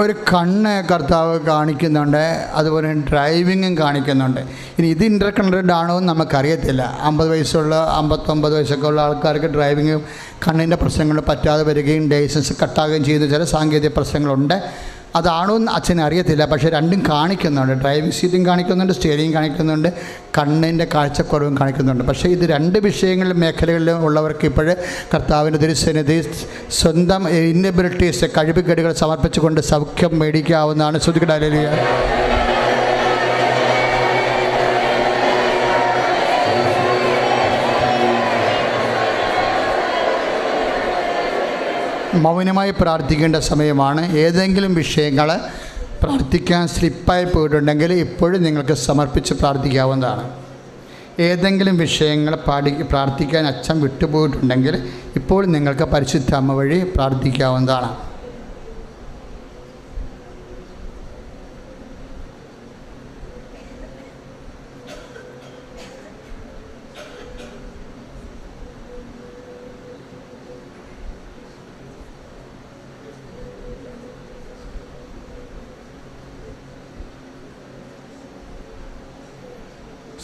ഒരു കണ്ണ് കർത്താവ് കാണിക്കുന്നുണ്ട്, അതുപോലെ ഡ്രൈവിങ്ങും കാണിക്കുന്നുണ്ട്. ഇനി ഇത് ഇൻ്റർകണക്റ്റഡ് ആണോ എന്ന് നമുക്കറിയത്തില്ല. 50 വയസ്സുള്ള 59 വയസ്സൊക്കെ ഉള്ള ആൾക്കാർക്ക് ഡ്രൈവിങ് കണ്ണിൻ്റെ പ്രശ്നങ്ങൾ പറ്റാതെ വരികയും ലൈസൻസ് കട്ടാകുകയും ചെയ്യുന്ന ചില സാങ്കേതിക പ്രശ്നങ്ങളുണ്ട്. അതാണോ എന്ന് അച്ഛന് അറിയത്തില്ല. പക്ഷേ രണ്ടും കാണിക്കുന്നുണ്ട്. ഡ്രൈവിംഗ് സീറ്റും കാണിക്കുന്നുണ്ട്, സ്റ്റിയറിംഗ് കാണിക്കുന്നുണ്ട്, കണ്ണിൻ്റെ കാഴ്ചക്കുറവും കാണിക്കുന്നുണ്ട്. പക്ഷേ ഇത് 2 വിഷയങ്ങളിലും മേഖലകളിലും ഉള്ളവർക്ക് ഇപ്പോൾ കർത്താവിൻ്റെ തിരുസന്നിധി സ്വന്തം ഇന്നബിലിറ്റീസ്, കഴിവുകേടുകൾ സമർപ്പിച്ചുകൊണ്ട് സൗഖ്യം മേടിക്കാവുന്നതാണ്. ശ്രുതിക്കട്ടെ ഹല്ലേലൂയ. മൗനമായി പ്രാർത്ഥിക്കേണ്ട സമയമാണ്. ഏതെങ്കിലും വിഷയങ്ങൾ പ്രാർത്ഥിക്കാൻ സ്ലിപ്പായി പോയിട്ടുണ്ടെങ്കിൽ ഇപ്പോഴും നിങ്ങൾക്ക് സമർപ്പിച്ച് പ്രാർത്ഥിക്കാവുന്നതാണ്. ഏതെങ്കിലും വിഷയങ്ങൾ പ്രാർത്ഥിക്കാൻ അച്ഛൻ വിട്ടുപോയിട്ടുണ്ടെങ്കിൽ ഇപ്പോൾ നിങ്ങൾക്ക് പരിശുദ്ധ അമ്മ വഴി പ്രാർത്ഥിക്കാവുന്നതാണ്.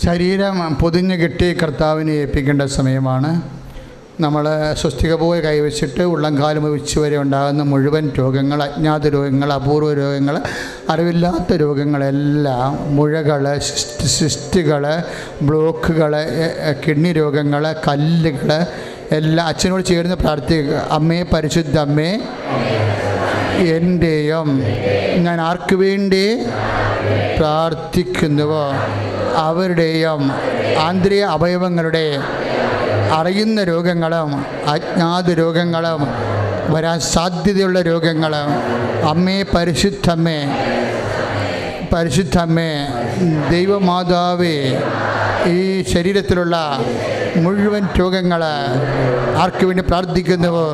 ശരീരം പൊതിഞ്ഞ് കെട്ടി കർത്താവിനെ ഏൽപ്പിക്കേണ്ട സമയമാണ്. നമ്മൾ സ്വസ്തിക പോയി കൈവച്ചിട്ട് ഉള്ളംകാലം ഉച്ച വരെ ഉണ്ടാകുന്ന മുഴുവൻ രോഗങ്ങൾ, അജ്ഞാത രോഗങ്ങൾ, അപൂർവ രോഗങ്ങൾ, അറിവില്ലാത്ത രോഗങ്ങളെല്ലാം, മുഴകൾ, സിസ്റ്റുകൾ, ബ്ലോക്കുകൾ, കിഡ്നി രോഗങ്ങൾ, കല്ലുകൾ എല്ലാം അച്ഛനോട് ചേർന്ന് പ്രാർത്ഥിക്കുക. അമ്മേ, പരിശുദ്ധ അമ്മേ, എൻ്റെയും ഞാൻ ആർക്ക് വേണ്ടി പ്രാർത്ഥിക്കുന്നുവോ അവരുടെയും ആന്തരിക അവയവങ്ങളുടെ അറിയുന്ന രോഗങ്ങളും അജ്ഞാത രോഗങ്ങളും വരാൻ സാധ്യതയുള്ള രോഗങ്ങളും അമ്മേ, പരിശുദ്ധമ്മേ, പരിശുദ്ധമ്മേ, ദൈവമാതാവേ, ഈ ശരീരത്തിലുള്ള മുഴുവൻ രോഗങ്ങൾ ആർക്ക് വേണ്ടി പ്രാർത്ഥിക്കുന്നുവോ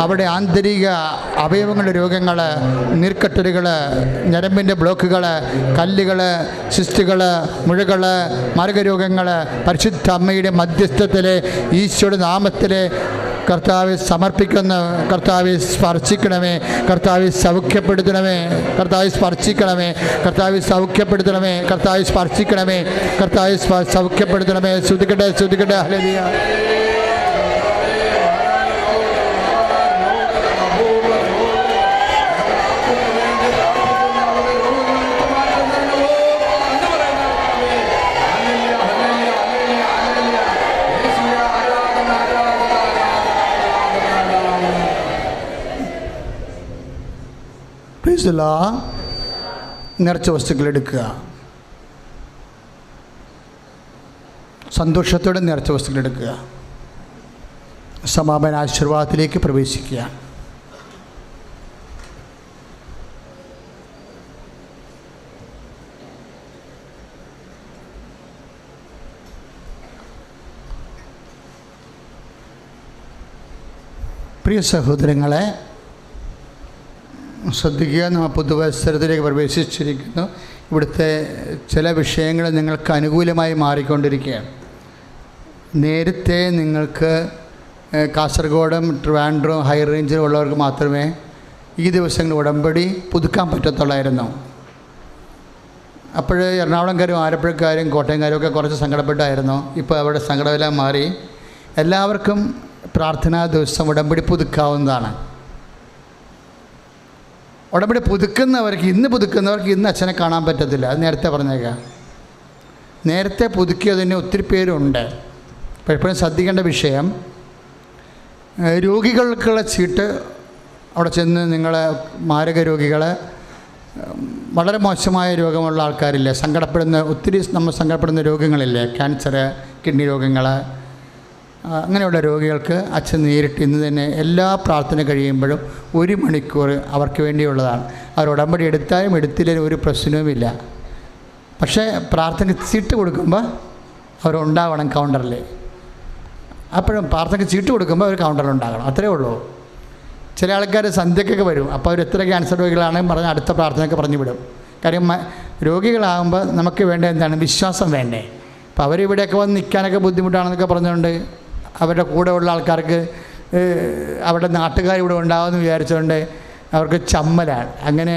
അവിടെ ആന്തരിക അവയവങ്ങളുടെ രോഗങ്ങൾ, നീർക്കെട്ടലുകൾ, ഞരമ്പിൻ്റെ ബ്ലോക്കുകൾ, കല്ലുകൾ, സിസ്റ്റുകൾ, മുഴകൾ, മാർഗരോഗങ്ങൾ പരിശുദ്ധ അമ്മയുടെ മധ്യസ്ഥത്തിൽ ഈശോയുടെ നാമത്തിൽ കർത്താവെ സമർപ്പിക്കുന്ന, കർത്താവെ സ്പർശിക്കണമേ, കർത്താവെ സൗഖ്യപ്പെടുത്തണമേ, കർത്താവെ സ്പർശിക്കണമേ, കർത്താവെ സൗഖ്യപ്പെടുത്തണമേ, കർത്താവെ സ്പർശിക്കണമേ, കർത്താവെ സൗഖ്യപ്പെടുത്തണമേ. ശ്രുതിക്കട്ടെ, ശ്രുതിക്കട്ടെ. ഹല്ലേലൂയ. നേർച്ച വസ്തുക്കൾ എടുക്കുക. സന്തോഷത്തോടെ നേർച്ച വസ്തുക്കൾ എടുക്കുക. സമാപന ആശീർവാദത്തിലേക്ക് പ്രവേശിക്കുക. പ്രിയ സഹോദരങ്ങളെ, ശ്രദ്ധിക്കുക. നമ്മൾ പുതുവത്സരത്തിലേക്ക് പ്രവേശിച്ചിരിക്കുന്നു. ഇവിടുത്തെ ചില വിഷയങ്ങൾ നിങ്ങൾക്ക് അനുകൂലമായി മാറിക്കൊണ്ടിരിക്കുകയാണ്. നേരത്തെ നിങ്ങൾക്ക് കാസർഗോഡും ട്രിവാൻഡ്രം ഹൈ റേഞ്ചിലും ഉള്ളവർക്ക് മാത്രമേ ഈ ദിവസങ്ങളിൽ ഉടമ്പടി പുതുക്കാൻ പറ്റത്തുള്ളായിരുന്നു. അപ്പോൾ എറണാകുളംകാരും ആലപ്പുഴക്കാരും കോട്ടയംകാരും ഒക്കെ കുറച്ച് സങ്കടപ്പെട്ടായിരുന്നു. ഇപ്പോൾ അവിടെ സങ്കടമെല്ലാം മാറി. എല്ലാവർക്കും പ്രാർത്ഥനാ ദിവസം ഉടമ്പടി പുതുക്കാവുന്നതാണ്. ഉടമ്പടി പുതുക്കുന്നവർക്ക് ഇന്ന് അച്ഛനെ കാണാൻ പറ്റത്തില്ല. അത് നേരത്തെ പറഞ്ഞേക്കാം. നേരത്തെ പുതുക്കിയതിന് ഒത്തിരി പേരുണ്ട്. എപ്പോഴും ശ്രദ്ധിക്കേണ്ട വിഷയം, രോഗികൾക്കുള്ള ചീട്ട് അവിടെ ചെന്ന് നിങ്ങളെ മാരക രോഗികളെ, വളരെ മോശമായ രോഗമുള്ള ആൾക്കാരില്ലേ, ഒത്തിരി നമ്മൾ സങ്കടപ്പെടുന്ന രോഗങ്ങളില്ലേ, ക്യാൻസർ, കിഡ്നി രോഗങ്ങൾ, അങ്ങനെയുള്ള രോഗികൾക്ക് അച്ഛൻ നേരിട്ട് ഇന്ന് തന്നെ എല്ലാ പ്രാർത്ഥന കഴിയുമ്പോഴും 1 മണിക്കൂർ അവർക്ക് വേണ്ടിയുള്ളതാണ്. അവർ ഉടമ്പടി എടുത്താലും എടുത്തില്ലും ഒരു പ്രശ്നവുമില്ല. പക്ഷേ പ്രാർത്ഥനയ്ക്ക് ചീട്ട് കൊടുക്കുമ്പോൾ അവരുണ്ടാവണം കൗണ്ടറിൽ. അപ്പോഴും പ്രാർത്ഥനയ്ക്ക് ചീട്ട് കൊടുക്കുമ്പോൾ അവർ കൗണ്ടറിലുണ്ടാകണം. അത്രയേ ഉള്ളൂ. ചില ആൾക്കാർ സന്ധ്യക്കൊക്കെ വരും. അപ്പോൾ അവർ എത്ര ക്യാൻസർ രോഗികളാണെന്ന് പറഞ്ഞ് അടുത്ത പ്രാർത്ഥനയൊക്കെ പറഞ്ഞു വിടും. കാര്യം രോഗികളാകുമ്പോൾ നമുക്ക് വേണ്ട എന്താണ്? വിശ്വാസം വേണ്ടേ? അപ്പോൾ അവരിവിടെയൊക്കെ വന്ന് നിൽക്കാനൊക്കെ ബുദ്ധിമുട്ടാണെന്നൊക്കെ പറഞ്ഞുകൊണ്ട് അവരുടെ കൂടെ ഉള്ള ആൾക്കാർക്ക് അവരുടെ നാട്ടുകാർ ഇവിടെ ഉണ്ടാകുമെന്ന് വിചാരിച്ചുകൊണ്ട് അവർക്ക് ചമ്മലാണ്. അങ്ങനെ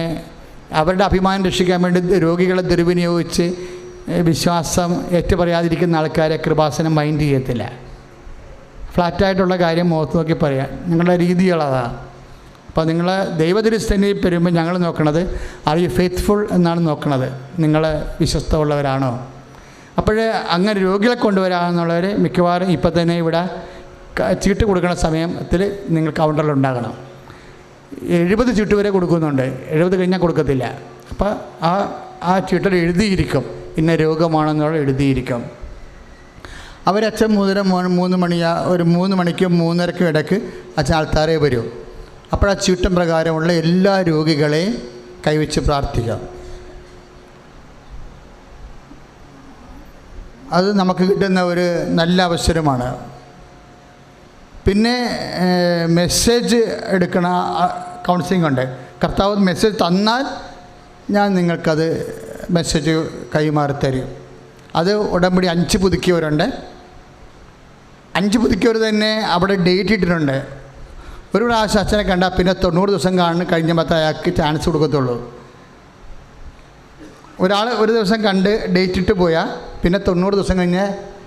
അവരുടെ അഭിമാനം രക്ഷിക്കാൻ വേണ്ടി രോഗികളെ ദുർവിനിയോഗിച്ച് വിശ്വാസം ഏറ്റുപറയാതിരിക്കുന്ന ആൾക്കാരെ കൃപാസനം മൈൻഡ് ചെയ്യത്തില്ല. ഫ്ലാറ്റായിട്ടുള്ള കാര്യം മുഖത്ത് നോക്കി പറയാം. നിങ്ങളുടെ രീതികളതാണ്. അപ്പോൾ നിങ്ങൾ ദൈവതിരുസ്ഥനിൽ വരുമ്പോൾ ഞങ്ങൾ നോക്കണത് ആർ യു ഫെയ്ത്ത്ഫുൾ എന്നാണ് നോക്കണത്. നിങ്ങൾ വിശ്വസ്തമുള്ളവരാണോ? അപ്പോൾ അങ്ങനെ രോഗികളെ കൊണ്ടുവരാമെന്നുള്ളവർ മിക്കവാറും ഇപ്പം തന്നെ ഇവിടെ ചീട്ട് കൊടുക്കുന്ന സമയത്തിൽ നിങ്ങൾ കൗണ്ടറിലുണ്ടാകണം. 70 ചീട്ട് വരെ കൊടുക്കുന്നുണ്ട്. 70 കഴിഞ്ഞാൽ കൊടുക്കത്തില്ല. അപ്പോൾ ആ ചീട്ടിൽ എഴുതിയിരിക്കും ഇന്ന രോഗമാണെന്നുള്ള എഴുതിയിരിക്കും. അവരച്ഛൻ 3 മണിക്കും 3:30ക്കും ഇടയ്ക്ക് അച്ഛൻ ആൾത്താരെ വരും. അപ്പോൾ ആ ചീട്ടം പ്രകാരമുള്ള എല്ലാ രോഗികളെയും കൈവച്ച് പ്രാർത്ഥിക്കാം. അത് നമുക്ക് കിട്ടുന്ന ഒരു നല്ല അവസരമാണ്. പിന്നെ മെസ്സേജ് എടുക്കണ കൗൺസിലിംഗ് ഉണ്ട്. കർത്താവ് മെസ്സേജ് തന്നാൽ ഞാൻ നിങ്ങൾക്കത് മെസ്സേജ് കൈമാറി തരും. അത് ഉടമ്പടി 5 പുതുക്കിയവരുണ്ട്. 5 പുതുക്കിയവർ തന്നെ അവിടെ ഡേറ്റ് ഇട്ടിട്ടുണ്ട്. ഒരു പ്രാവശ്യം അച്ഛനെ കണ്ടാൽ പിന്നെ 90 ദിവസം കഴിഞ്ഞപ്പോൾ അയാൾക്ക് ചാൻസ് കൊടുക്കത്തുള്ളൂ. ഒരാൾ ഒരു ദിവസം കണ്ട് ഡേറ്റ് ഇട്ട് പോയാൽ പിന്നെ 90 ദിവസം കഴിഞ്ഞ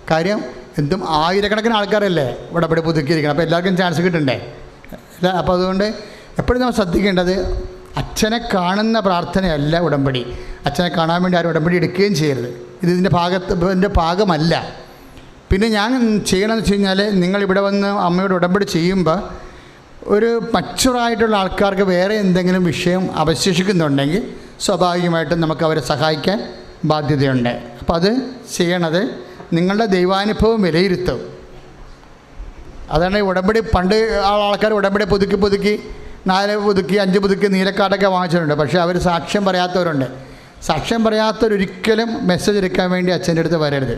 കാര്യം എന്തും ആയിരക്കണക്കിന് ആൾക്കാരല്ലേ ഉടമ്പടി പുതുക്കിയിരിക്കണം. അപ്പോൾ എല്ലാവർക്കും ചാൻസ് കിട്ടണ്ടേ? അല്ല. അപ്പോൾ അതുകൊണ്ട് എപ്പോഴും നമ്മൾ ശ്രദ്ധിക്കേണ്ടത് അച്ഛനെ കാണുന്ന പ്രാർത്ഥനയല്ല ഉടമ്പടി. അച്ഛനെ കാണാൻ വേണ്ടി ആരും ഉടമ്പടി എടുക്കുകയും ചെയ്യരുത്. ഇതിൻ്റെ ഭാഗമല്ല. പിന്നെ ഞാൻ ചെയ്യണമെന്ന് വെച്ച് കഴിഞ്ഞാൽ നിങ്ങളിവിടെ വന്ന് അമ്മയോട് ഉടമ്പടി ചെയ്യുമ്പോൾ ഒരു മച്ചുറായിട്ടുള്ള ആൾക്കാർക്ക് വേറെ എന്തെങ്കിലും വിഷയം അവശേഷിക്കുന്നുണ്ടെങ്കിൽ സ്വാഭാവികമായിട്ടും നമുക്ക് അവരെ സഹായിക്കാൻ ബാധ്യതയുണ്ട്. അപ്പോൾ അത് ചെയ്യണത് നിങ്ങളുടെ ദൈവാനുഭവം വിലയിരുത്തും. അതാണ് ഉടമ്പടി. പണ്ട് ആൾക്കാർ ഉടമ്പടി പുതുക്കി 4 പുതുക്കി 5 പുതുക്കി നീലക്കാർഡൊക്കെ വാങ്ങിച്ചിട്ടുണ്ട്. പക്ഷേ അവർ സാക്ഷ്യം പറയാത്തവരുണ്ട്. സാക്ഷ്യം പറയാത്തവരൊരിക്കലും മെസ്സേജ് എടുക്കാൻ വേണ്ടി അച്ഛൻ്റെ അടുത്ത് വരരുത്.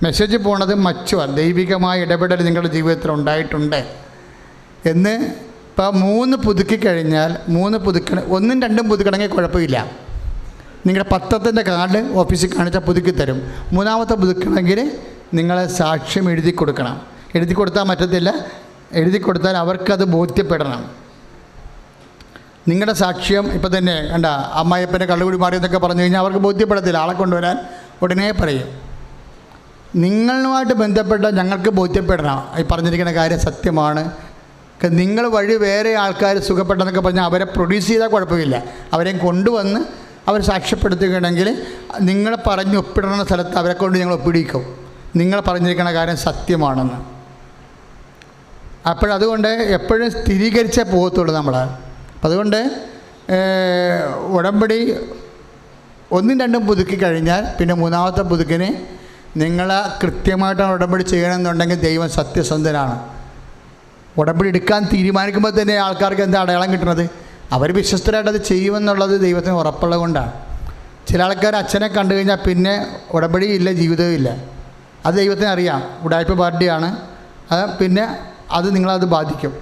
മെസ്സേജ് പോണത് മച്ചുവാണ്. ദൈവികമായ ഇടപെടൽ നിങ്ങളുടെ ജീവിതത്തിൽ ഉണ്ടായിട്ടുണ്ട് എന്ന്. ഇപ്പോൾ 3 പുതുക്കി കഴിഞ്ഞാൽ 1 പുതുക്കണമെങ്കിൽ കുഴപ്പമില്ല. നിങ്ങളുടെ പത്രത്തിൻ്റെ കാർഡ് ഓഫീസിൽ കാണിച്ചാൽ പുതുക്കി തരും. 3ാമത്തെ പുതുക്കണമെങ്കിൽ നിങ്ങൾ സാക്ഷ്യം എഴുതി കൊടുക്കണം. എഴുതി കൊടുത്താൽ പറ്റത്തില്ല. എഴുതി കൊടുത്താൽ അവർക്കത് ബോധ്യപ്പെടണം. നിങ്ങളുടെ സാക്ഷ്യം ഇപ്പം തന്നെ കണ്ട അമ്മായിയപ്പനെ കള്ളുകൂടി മാറിയെന്നൊക്കെ പറഞ്ഞു കഴിഞ്ഞാൽ അവർക്ക് ബോധ്യപ്പെടത്തില്ല. ആളെ കൊണ്ടുവരാൻ ഉടനെ പറയും. നിങ്ങളുമായിട്ട് ബന്ധപ്പെട്ട ഞങ്ങൾക്ക് ബോധ്യപ്പെടണം ഈ പറഞ്ഞിരിക്കുന്ന കാര്യം സത്യമാണ്. നിങ്ങൾ വഴി വേറെ ആൾക്കാർ സുഖപ്പെട്ടെന്നൊക്കെ പറഞ്ഞാൽ അവരെ പ്രൊഡ്യൂസ് ചെയ്താൽ കുഴപ്പമില്ല. അവരെയും കൊണ്ടുവന്ന് അവർ സാക്ഷ്യപ്പെടുത്തുകയാണെങ്കിൽ നിങ്ങൾ പറഞ്ഞ് ഒപ്പിടുന്ന സ്ഥലത്ത് അവരെ കൊണ്ട് ഞങ്ങൾ ഒപ്പിടിക്കും നിങ്ങൾ പറഞ്ഞിരിക്കുന്ന കാര്യം സത്യമാണെന്ന്. അപ്പോഴതുകൊണ്ട് എപ്പോഴും സ്ഥിരീകരിച്ചേ പോകത്തുള്ളൂ നമ്മൾ. അപ്പം അതുകൊണ്ട് ഉടമ്പടി ഒന്നും രണ്ടും പുതുക്കി കഴിഞ്ഞാൽ പിന്നെ മൂന്നാമത്തെ പുതുക്കിന് നിങ്ങൾ കൃത്യമായിട്ടാണ് ഉടമ്പടി ചെയ്യണമെന്നുണ്ടെങ്കിൽ ദൈവം സത്യസന്ധനാണ്. ഉടമ്പടി എടുക്കാൻ തീരുമാനിക്കുമ്പോൾ തന്നെ ആൾക്കാർക്ക് എന്താ അടയാളം കിട്ടുന്നത്? അവർ വിശ്വസ്തരായിട്ട് അത് ചെയ്യുമെന്നുള്ളത് ദൈവത്തിന് ഉറപ്പുള്ളത് കൊണ്ടാണ്. ചില ആൾക്കാർ അച്ഛനെ കണ്ടു കഴിഞ്ഞാൽ പിന്നെ ഉടമ്പടി ഇല്ല, ജീവിതവും ഇല്ല. അത് ദൈവത്തിന് അറിയാം, ഉടായ്പ പാർട്ടിയാണ്. പിന്നെ അത് നിങ്ങളത് ബാധിക്കും.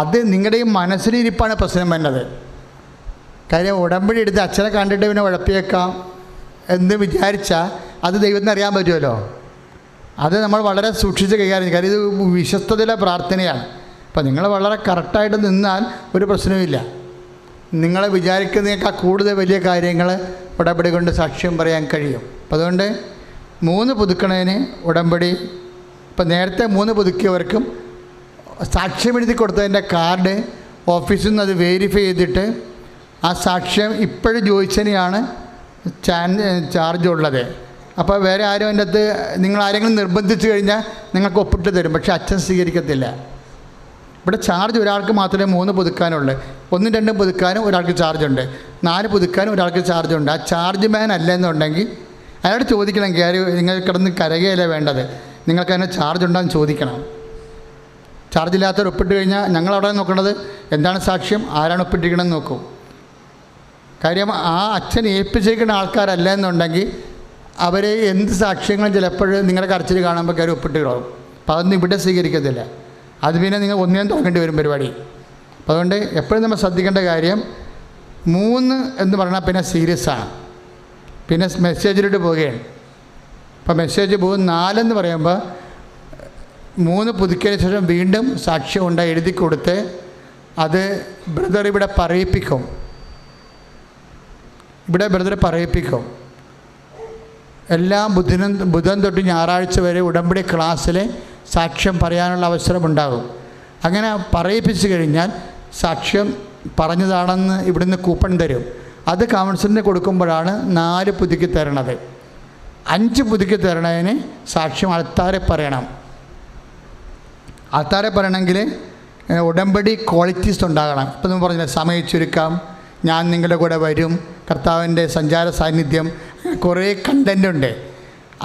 അത് നിങ്ങളുടെയും മനസ്സിലിരിപ്പാണ് പ്രശ്നം വരുന്നത്. കാര്യം ഉടമ്പടി എടുത്ത് അച്ഛനെ കണ്ടിട്ട് പിന്നെ ഉഴപ്പിയേക്കാം എന്ന് വിചാരിച്ചാൽ അത് ദൈവത്തിന് അറിയാൻ പറ്റുമല്ലോ. അത് നമ്മൾ വളരെ സൂക്ഷിച്ച് കൈകാര്യം ചെയ്യും. കാര്യം ഇത് വിശ്വസ്തതയിലെ പ്രാർത്ഥനയാണ്. അപ്പം നിങ്ങൾ വളരെ കറക്റ്റായിട്ട് നിന്നാൽ ഒരു പ്രശ്നവുമില്ല. നിങ്ങൾ വിചാരിക്കുന്നതിനേക്കാൾ കൂടുതൽ വലിയ കാര്യങ്ങൾ ഉടമ്പടി കൊണ്ട് സാക്ഷ്യം പറയാൻ കഴിയും. അപ്പം അതുകൊണ്ട് 3 പുതുക്കണതിന് ഉടമ്പടി, ഇപ്പം നേരത്തെ 3 പുതുക്കിയവർക്കും സാക്ഷ്യം എഴുതി കൊടുത്തതിൻ്റെ കാർഡ് ഓഫീസിൽ നിന്ന് അത് വെരിഫൈ ചെയ്തിട്ട് ആ സാക്ഷ്യം ഇപ്പോഴും ചോദിച്ചതിനെയാണ് ചാർജ് ഉള്ളത്. അപ്പോൾ വേറെ ആരും അതിൻ്റെ അകത്ത് നിങ്ങൾ ആരെങ്കിലും നിർബന്ധിച്ചു കഴിഞ്ഞാൽ നിങ്ങൾക്ക് ഒപ്പിട്ട് തരും. പക്ഷേ അച്ഛൻ സ്വീകരിക്കത്തില്ല. ഇവിടെ ചാർജ് ഒരാൾക്ക് മാത്രമേ 3 പുതുക്കാനുള്ളൂ. 1, 2 പുതുക്കാനും ഒരാൾക്ക് ചാർജുണ്ട്, 4 പുതുക്കാനും ഒരാൾക്ക് ചാർജുണ്ട്. ആ ചാർജ് മാൻ അല്ലെന്നുണ്ടെങ്കിൽ അയാളോട് ചോദിക്കണം, കയറി നിങ്ങൾ കിടന്ന് കരകയല്ലേ വേണ്ടത്, നിങ്ങൾക്ക് അതിന് ചാർജ് ഉണ്ടോയെന്ന് ചോദിക്കണം. ചാർജില്ലാത്തവർ ഒപ്പിട്ട് കഴിഞ്ഞാൽ ഞങ്ങളവിടെ നോക്കേണ്ടത് എന്താണ് സാക്ഷ്യം, ആരാണ് ഒപ്പിട്ടിരിക്കണമെന്ന് നോക്കും. കാര്യം ആ അച്ഛൻ ഏൽപ്പിച്ചിരിക്കുന്ന ആൾക്കാരല്ല എന്നുണ്ടെങ്കിൽ അവർ എന്ത് സാക്ഷ്യങ്ങളും ചിലപ്പോൾ നിങ്ങളുടെ കരച്ചിൽ കാണുമ്പോൾ കയറി ഒപ്പിട്ട് കിടക്കും. അപ്പോൾ അതൊന്നും ഇവിടെ സ്വീകരിക്കത്തില്ല. അത് പിന്നെ നിങ്ങൾ ഒന്നേം തുടങ്ങേണ്ടി വരും പരിപാടി. അപ്പോൾ അതുകൊണ്ട് എപ്പോഴും നമ്മൾ ശ്രദ്ധിക്കേണ്ട കാര്യം 3 എന്ന് പറഞ്ഞാൽ പിന്നെ സീരിയസ് ആണ്. പിന്നെ മെസ്സേജിലോട്ട് പോവുകയാണ്. അപ്പോൾ മെസ്സേജ് പോകും. 4 എന്ന് പറയുമ്പോൾ 3 പുതുക്കിയതിന് ശേഷം വീണ്ടും സാക്ഷ്യം ഉണ്ട് എഴുതി കൊടുത്ത് അത് ബ്രദർ ഇവിടെ പറയിപ്പിക്കും. ഇവിടെ ബ്രദർ പറയിപ്പിക്കും. എല്ലാ ബുധൻ തൊട്ട് ഞായറാഴ്ച വരെ ഉടമ്പടി ക്ലാസ്സിൽ സാക്ഷ്യം പറയാനുള്ള അവസരമുണ്ടാകും. അങ്ങനെ പറയിപ്പിച്ച് കഴിഞ്ഞാൽ സാക്ഷ്യം പറഞ്ഞതാണെന്ന് ഇവിടുന്ന് കൂപ്പൺ തരും. അത് കൗൺസിലിന് കൊടുക്കുമ്പോഴാണ് 4 പുതുക്കി തരണത്. 5 പുതുക്കി തരണതിന് സാക്ഷ്യം അൾത്താരെ പറയണം. അൾത്താരെ പറയണമെങ്കിൽ ഉടമ്പടി ക്വാളിറ്റീസ് ഉണ്ടാകണം. ഇപ്പം നമ്മൾ പറഞ്ഞില്ല, സമയ ചുരുക്കം, ഞാൻ നിങ്ങളുടെ കൂടെ വരും, കർത്താവിൻ്റെ സഞ്ചാര സാന്നിധ്യം, കുറേ കണ്ടൻ്റുണ്ട്.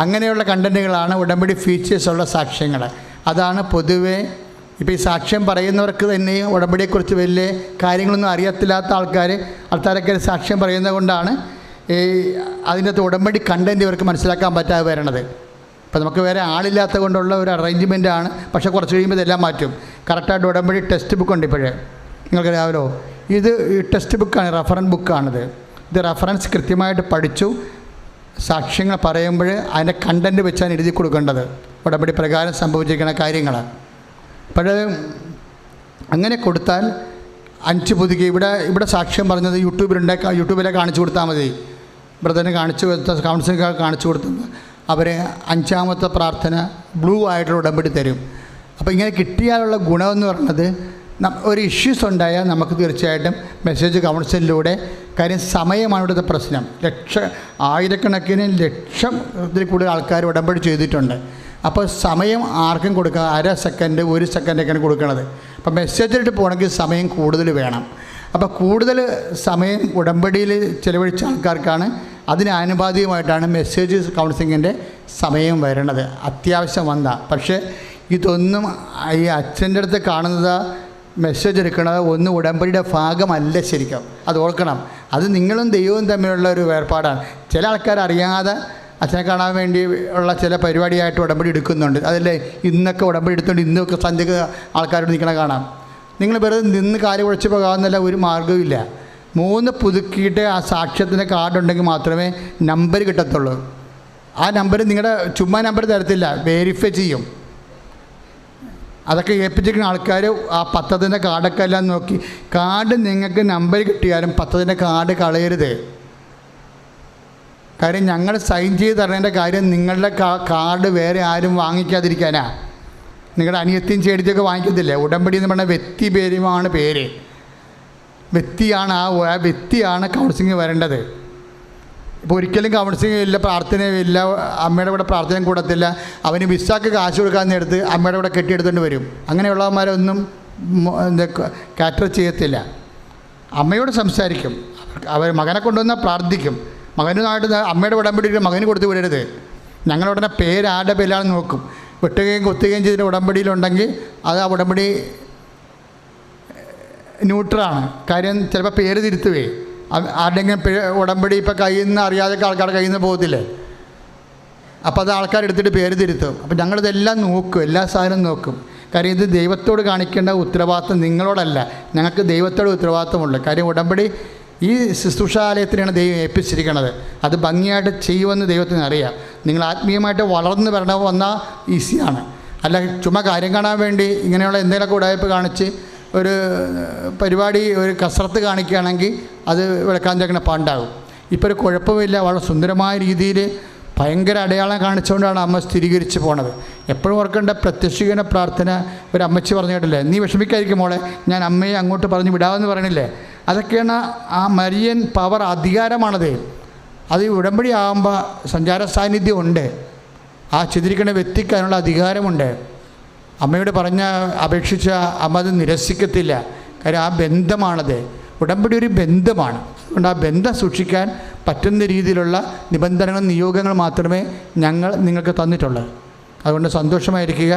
അങ്ങനെയുള്ള കണ്ടൻറ്റുകളാണ് ഉടമ്പടി ഫീച്ചേഴ്സുള്ള സാക്ഷ്യങ്ങൾ. അതാണ് പൊതുവേ ഇപ്പോൾ ഈ സാക്ഷ്യം പറയുന്നവർക്ക് തന്നെയും ഉടമ്പടിയെക്കുറിച്ച് വലിയ കാര്യങ്ങളൊന്നും അറിയത്തില്ലാത്ത ആൾക്കാരൊക്കെ സാക്ഷ്യം പറയുന്നത് കൊണ്ടാണ് ഈ അതിൻ്റെ അകത്ത് ഉടമ്പടി കണ്ടൻറ്റ് ഇവർക്ക് മനസ്സിലാക്കാൻ പറ്റാതെ വരണത്. ഇപ്പോൾ നമുക്ക് വേറെ ആളില്ലാത്ത കൊണ്ടുള്ള ഒരു അറേഞ്ച്മെൻറ്റാണ്. പക്ഷേ കുറച്ച് കഴിയുമ്പോൾ ഇതെല്ലാം മാറ്റും. കറക്റ്റായിട്ട് ഉടമ്പടി ടെക്സ്റ്റ് ബുക്ക് ഉണ്ട്. ഇപ്പോഴേ നിങ്ങൾക്കറിയാമല്ലോ, ഇത് ടെക്സ്റ്റ് ബുക്കാണ്, റെഫറൻസ് ബുക്കാണിത്. ഇത് റെഫറൻസ് കൃത്യമായിട്ട് പഠിച്ചു സാക്ഷ്യങ്ങൾ പറയുമ്പോൾ അതിൻ്റെ കണ്ടൻറ്റ് വെച്ചാണ് എഴുതി കൊടുക്കേണ്ടത്. ഉടമ്പടി പ്രകാരം സംഭവിച്ചിരിക്കുന്ന കാര്യങ്ങൾ. അപ്പോൾ അങ്ങനെ കൊടുത്താൽ 5 പുതുക്കി ഇവിടെ സാക്ഷ്യം പറഞ്ഞത് യൂട്യൂബിലെ കാണിച്ചു കൊടുത്താൽ മതി. ബ്രദറിന് കാണിച്ചു കൊടുത്ത കൗൺസിലിംഗ് കാണിച്ചു കൊടുത്തത് അവർ 5ാമത്തെ പ്രാർത്ഥന ബ്ലൂ ആയിട്ടുള്ള ഉടമ്പടി തരും. അപ്പോൾ ഇങ്ങനെ കിട്ടിയാലുള്ള ഗുണമെന്ന് പറയുന്നത് ഒരു ഇഷ്യൂസ് ഉണ്ടായാൽ നമുക്ക് തീർച്ചയായിട്ടും മെസ്സേജ് കൗൺസിലിലൂടെ, കാര്യം സമയമാണ് ഇവിടുത്തെ പ്രശ്നം. ആയിരക്കണക്കിന് ലക്ഷത്തിൽ കൂടുതൽ ആൾക്കാർ ഉടമ്പടി ചെയ്തിട്ടുണ്ട്. അപ്പോൾ സമയം ആർക്കും കൊടുക്കുക, 1/2 സെക്കൻഡ് 1 സെക്കൻഡൊക്കെയാണ് കൊടുക്കുന്നത്. അപ്പോൾ മെസ്സേജിലിട്ട് പോകണമെങ്കിൽ സമയം കൂടുതൽ വേണം. അപ്പോൾ കൂടുതൽ സമയം ഉടമ്പടിയിൽ ചിലവഴിച്ച ആൾക്കാർക്കാണ് അതിന് ആനുപാതികമായിട്ടാണ് മെസ്സേജ് കൗൺസിലിങ്ങിൻ്റെ സമയം വരണത്, അത്യാവശ്യം വന്നാൽ. പക്ഷേ ഇതൊന്നും ഈ അച്ഛൻ്റെ അടുത്ത് കാണുന്നത് മെസ്സേജ് എടുക്കുന്നത് ഒന്നും ഉടമ്പടിയുടെ ഭാഗമല്ല. ശരിക്കും അത് ഓർക്കണം. അത് നിങ്ങളും ദൈവവും തമ്മിലുള്ള ഒരു വേർപാടാണ്. ചില ആൾക്കാർ അറിയാതെ അച്ഛനെ കാണാൻ വേണ്ടി ഉള്ള ചില പരിപാടിയായിട്ട് ഉടമ്പടി എടുക്കുന്നുണ്ട്. അതല്ലേ ഇന്നൊക്കെ ഉടമ്പടി എടുത്തുകൊണ്ട് ഇന്നൊക്കെ സന്ധ്യക്ക് ആൾക്കാരോട് നിൽക്കണ കാണാം. നിങ്ങൾ വെറുതെ നിന്ന് കാല് കുഴച്ച് പോകാമെന്നല്ല, ഒരു മാർഗ്ഗവുമില്ല. 3 പുതുക്കിയിട്ട് ആ സാക്ഷ്യത്തിൻ്റെ കാർഡുണ്ടെങ്കിൽ മാത്രമേ നമ്പർ കിട്ടത്തുള്ളൂ. ആ നമ്പർ നിങ്ങളുടെ ചുമ്മാ നമ്പർ തരത്തില്ല, വെരിഫൈ ചെയ്യും. അതൊക്കെ ഏൽപ്പിച്ചിരിക്കുന്ന ആൾക്കാർ ആ 10ൻ്റെ കാർഡൊക്കെ എല്ലാം നോക്കി, കാർഡ് നിങ്ങൾക്ക് നമ്പർ കിട്ടിയാലും 10ൻ്റെ കാർഡ് കളയരുത്. കാര്യം ഞങ്ങൾ സൈൻ ചെയ്ത് തരേണ്ട കാര്യം നിങ്ങളുടെ കാർഡ് വേറെ ആരും വാങ്ങിക്കാതിരിക്കാനാ. നിങ്ങളുടെ അനിയത്തിയും ചേടിയൊക്കെ വാങ്ങിക്കത്തില്ലേ? ഉടമ്പടി എന്ന് പറഞ്ഞാൽ വ്യക്തി പേരുമാണ് പേര്. വ്യക്തിയാണ് ആ വ്യക്തിയാണ് കൗൺസിലിംഗ് വരേണ്ടത്. ഇപ്പോൾ ഒരിക്കലും കൗൺസിലിംഗ് ഇല്ല, പ്രാർത്ഥനയില്ല, അമ്മയുടെ കൂടെ പ്രാർത്ഥന കൂടത്തില്ല. അവന് വിസാക്ക് കാശ് കൊടുക്കാൻ നേരത്ത് അമ്മയുടെ കൂടെ കെട്ടിയെടുത്തുകൊണ്ട് വരും. അങ്ങനെയുള്ളവന്മാരൊന്നും കാറ്റർ ചെയ്യത്തില്ല. അമ്മയോട് സംസാരിക്കും, അവർ മകനെ കൊണ്ടുവന്നാൽ പ്രാർത്ഥിക്കും. മകനുമായിട്ട് അമ്മയുടെ ഉടമ്പടി മകന് കൊടുത്ത് വിടരുത്. ഞങ്ങളുടനെ പേര് ആരുടെ പേരിലാണെന്ന് നോക്കും. വെട്ടുകയും കൊത്തുകയും ചെയ്തിട്ട് ഉടമ്പടിയിലുണ്ടെങ്കിൽ അത് ആ ഉടമ്പടി ന്യൂട്രലാണ്. കാര്യം ചിലപ്പോൾ പേര് തിരുത്തുവേ. ആരുടെങ്കിലും ഉടമ്പടി ഇപ്പോൾ കയ്യിൽ നിന്ന് അറിയാതെ ആൾക്കാരുടെ കയ്യിൽ നിന്ന് പോകത്തില്ലേ, അപ്പോൾ അത് ആൾക്കാരെടുത്തിട്ട് പേര് തിരുത്തും. അപ്പോൾ ഞങ്ങളിതെല്ലാം നോക്കും, എല്ലാ സാധനവും നോക്കും. കാര്യം ഇത് ദൈവത്തോട് കാണിക്കേണ്ട ഉത്തരവാദിത്വം നിങ്ങളോടല്ല, ഞങ്ങൾക്ക് ദൈവത്തോട് ഉത്തരവാദിത്വമുള്ളൂ. കാര്യം ഉടമ്പടി ഈ ശുശ്രൂഷാലയത്തിനാണ് ദൈവം ഏൽപ്പിച്ചിരിക്കുന്നത്. അത് ഭംഗിയായിട്ട് ചെയ്യുമെന്ന് ദൈവത്തിന് അറിയാം. നിങ്ങൾ ആത്മീയമായിട്ട് വളർന്നു വന്നാൽ ഈസിയാണ്. അല്ല ചുമ്മാ കാര്യം കാണാൻ വേണ്ടി ഇങ്ങനെയുള്ള എന്തെങ്കിലുമൊക്കെ ഉടായ്പ കാണിച്ച് ഒരു പരിപാടി, ഒരു കസരത്ത് കാണിക്കുകയാണെങ്കിൽ അത് വിളക്കാൻ ചേക്കണ പാണ്ടാകും. ഇപ്പോൾ ഒരു കുഴപ്പമില്ല, വളരെ സുന്ദരമായ രീതിയിൽ ഭയങ്കര അടയാളം കാണിച്ചുകൊണ്ടാണ് അമ്മ സ്ഥിരീകരിച്ച് പോണത്. എപ്പോഴും ഓർക്കേണ്ട പ്രത്യക്ഷീകരണ പ്രാർത്ഥന ഒരു അമ്മച്ചി പറഞ്ഞു കേട്ടില്ലേ, നീ വിഷമിക്കാതിരിക്കും മോളെ, ഞാൻ അമ്മയെ അങ്ങോട്ട് പറഞ്ഞു വിടാമെന്ന് പറയണില്ലേ. അതൊക്കെയാണ് ആ മരിയൻ പവർ, അധികാരമാണത്. അത് ഉടമ്പടി ആകുമ്പോൾ സഞ്ചാര സാന്നിധ്യം ഉണ്ട്. ആ ചിത്രീകരണ വ്യക്തിക്ക് അതിനുള്ള അധികാരമുണ്ട്. അമ്മയോട് അപേക്ഷിച്ച അമ്മ അത് നിരസിക്കത്തില്ല. കാര്യം ആ ബന്ധമാണത്. ഉടമ്പടി ഒരു ബന്ധമാണ്. അതുകൊണ്ട് ആ ബന്ധം സൂക്ഷിക്കാൻ പറ്റുന്ന രീതിയിലുള്ള നിബന്ധനകളും നിയോഗങ്ങളും മാത്രമേ ഞങ്ങൾ നിങ്ങൾക്ക് തന്നിട്ടുള്ളൂ. അതുകൊണ്ട് സന്തോഷമായിരിക്കുക.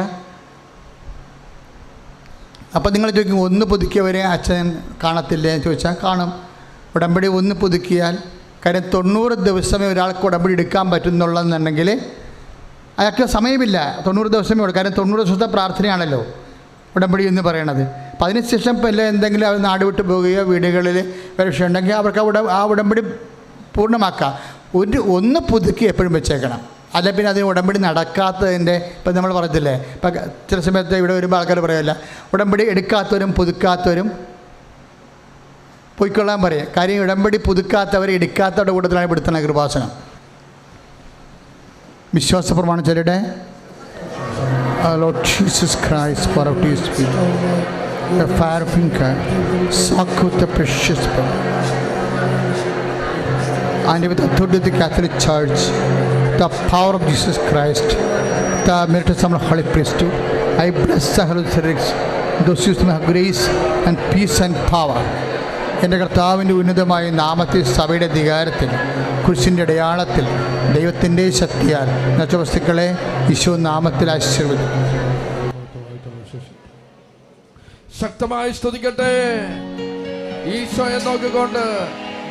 അപ്പോൾ നിങ്ങൾ ചോദിക്കും, ഒന്ന് പുതുക്കിയവരെ അച്ഛൻ കാണത്തില്ലേ എന്ന് ചോദിച്ചാൽ കാണും. ഉടമ്പടി ഒന്ന് പുതുക്കിയാൽ, കാര്യം 90 ദിവസമേ ഒരാൾക്ക് ഉടമ്പടി എടുക്കാൻ പറ്റുന്നുള്ളതെന്നുണ്ടെങ്കിൽ അയാൾക്ക് സമയമില്ല. 90 ദിവസമേ ഉള്ളൂ. കാര്യം 90 ദിവസത്തെ പ്രാർത്ഥനയാണല്ലോ ഉടമ്പടി എന്ന് പറയണത്. അപ്പോൾ അതിനുശേഷം ഇപ്പോൾ എന്തെങ്കിലും അവർ നാട് വിട്ട് പോവുകയോ വീടുകളിൽ വിഷയം ഉണ്ടെങ്കിൽ അവർക്ക് ആ ഉടമ്പടി പൂർണ്ണമാക്കാം. ഒന്ന് പുതുക്കി എപ്പോഴും വെച്ചേക്കണം. അല്ല പിന്നെ അതിന് ഉടമ്പടി നടക്കാത്തതിൻ്റെ, ഇപ്പം നമ്മൾ പറയത്തില്ലേ, ഇപ്പം ചില സമയത്ത് ഇവിടെ വരുമ്പോൾ ആൾക്കാർ പറയല്ല, ഉടമ്പടി എടുക്കാത്തവരും പുതുക്കാത്തവരും പോയിക്കൊള്ളാൻ പറയും. കാര്യം ഉടമ്പടി പുതുക്കാത്തവരെ എടുക്കാത്തവരുടെ കൂട്ടത്തിലാണ് പെടുത്തുന്ന കൃപാസനം. വിശ്വാസ പ്രമാണം ചൊല്ലട്ടെ. Lord Jesus Christ, pour out His Spirit, the fire of God, soak with the precious blood, and with the authority of the Catholic Church, the power of Jesus Christ, the merit of the Holy Priesthood, I bless the Holy Spirit, those who have grace and peace and power. എൻ്റെ കർത്താവിൻ്റെ ഉന്നതമായ നാമത്തിൽ, സഭയുടെ അധികാരത്തിൽ, കുരിശിൻ്റെ അടയാളത്തിൽ, ദൈവത്തിൻ്റെ ശക്തിയാൽ നച്ച വസ്തുക്കളെ ഈശോ നാമത്തിൽ ആശീർവദിക്കും. ശക്തമായി സ്തുതിക്കട്ടെ. ഈശോയെ നോക്കിക്കൊണ്ട്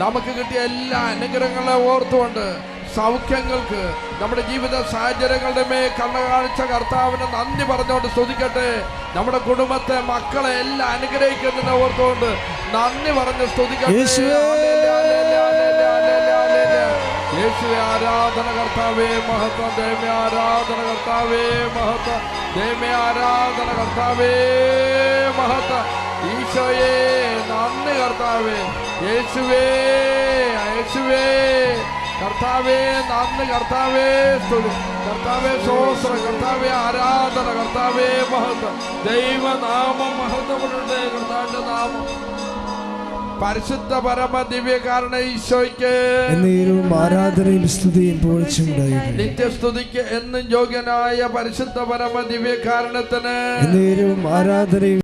നമുക്ക് കിട്ടിയ എല്ലാ അനുഗ്രഹങ്ങളെ ഓർത്തുകൊണ്ട് സൗഖ്യങ്ങൾക്ക്, നമ്മുടെ ജീവിത സാഹചര്യങ്ങളുടെ മേൽ കണ്ണു കാണിച്ച കർത്താവിന് നന്ദി പറഞ്ഞുകൊണ്ട് സ്തുതിക്കട്ടെ. നമ്മുടെ കുടുംബത്തെ, മക്കളെ എല്ലാം അനുഗ്രഹിക്കുന്നതിനെ ഓർത്തുകൊണ്ട് നന്ദി പറഞ്ഞ് സ്തുതിക്കട്ടെ. യേശുവേ ആരാധന കർത്താവേ മഹത്വം, ദൈവമേ ആരാധന കർത്താവേ മഹത്വം, ദൈവമേ ആരാധന കർത്താവേ മഹത്വം. ഈശോയെ നന്ദി കർത്താവേ. യേശുവേ യേശുവേ കർത്താവേ നന്ദി, കർത്താവേ സ്തുതി, കർത്താവേ സ്തോത്രം, കർത്താവേ ആരാധന, കർത്താവേ മഹത്വം. ദൈവനാമം മഹത്വമുണ്ട്. കർത്താവിന്റെ നാമം പരിശുദ്ധ പരമ ദിവ്യകാരണ ഈശോയ്ക്ക് ആരാധനയും സ്തുതിയും നിത്യസ്തുതിക്ക് എന്നും യോഗ്യനായ പരിശുദ്ധ പരമ ദിവ്യകാരണത്തിന് ആരാധനയും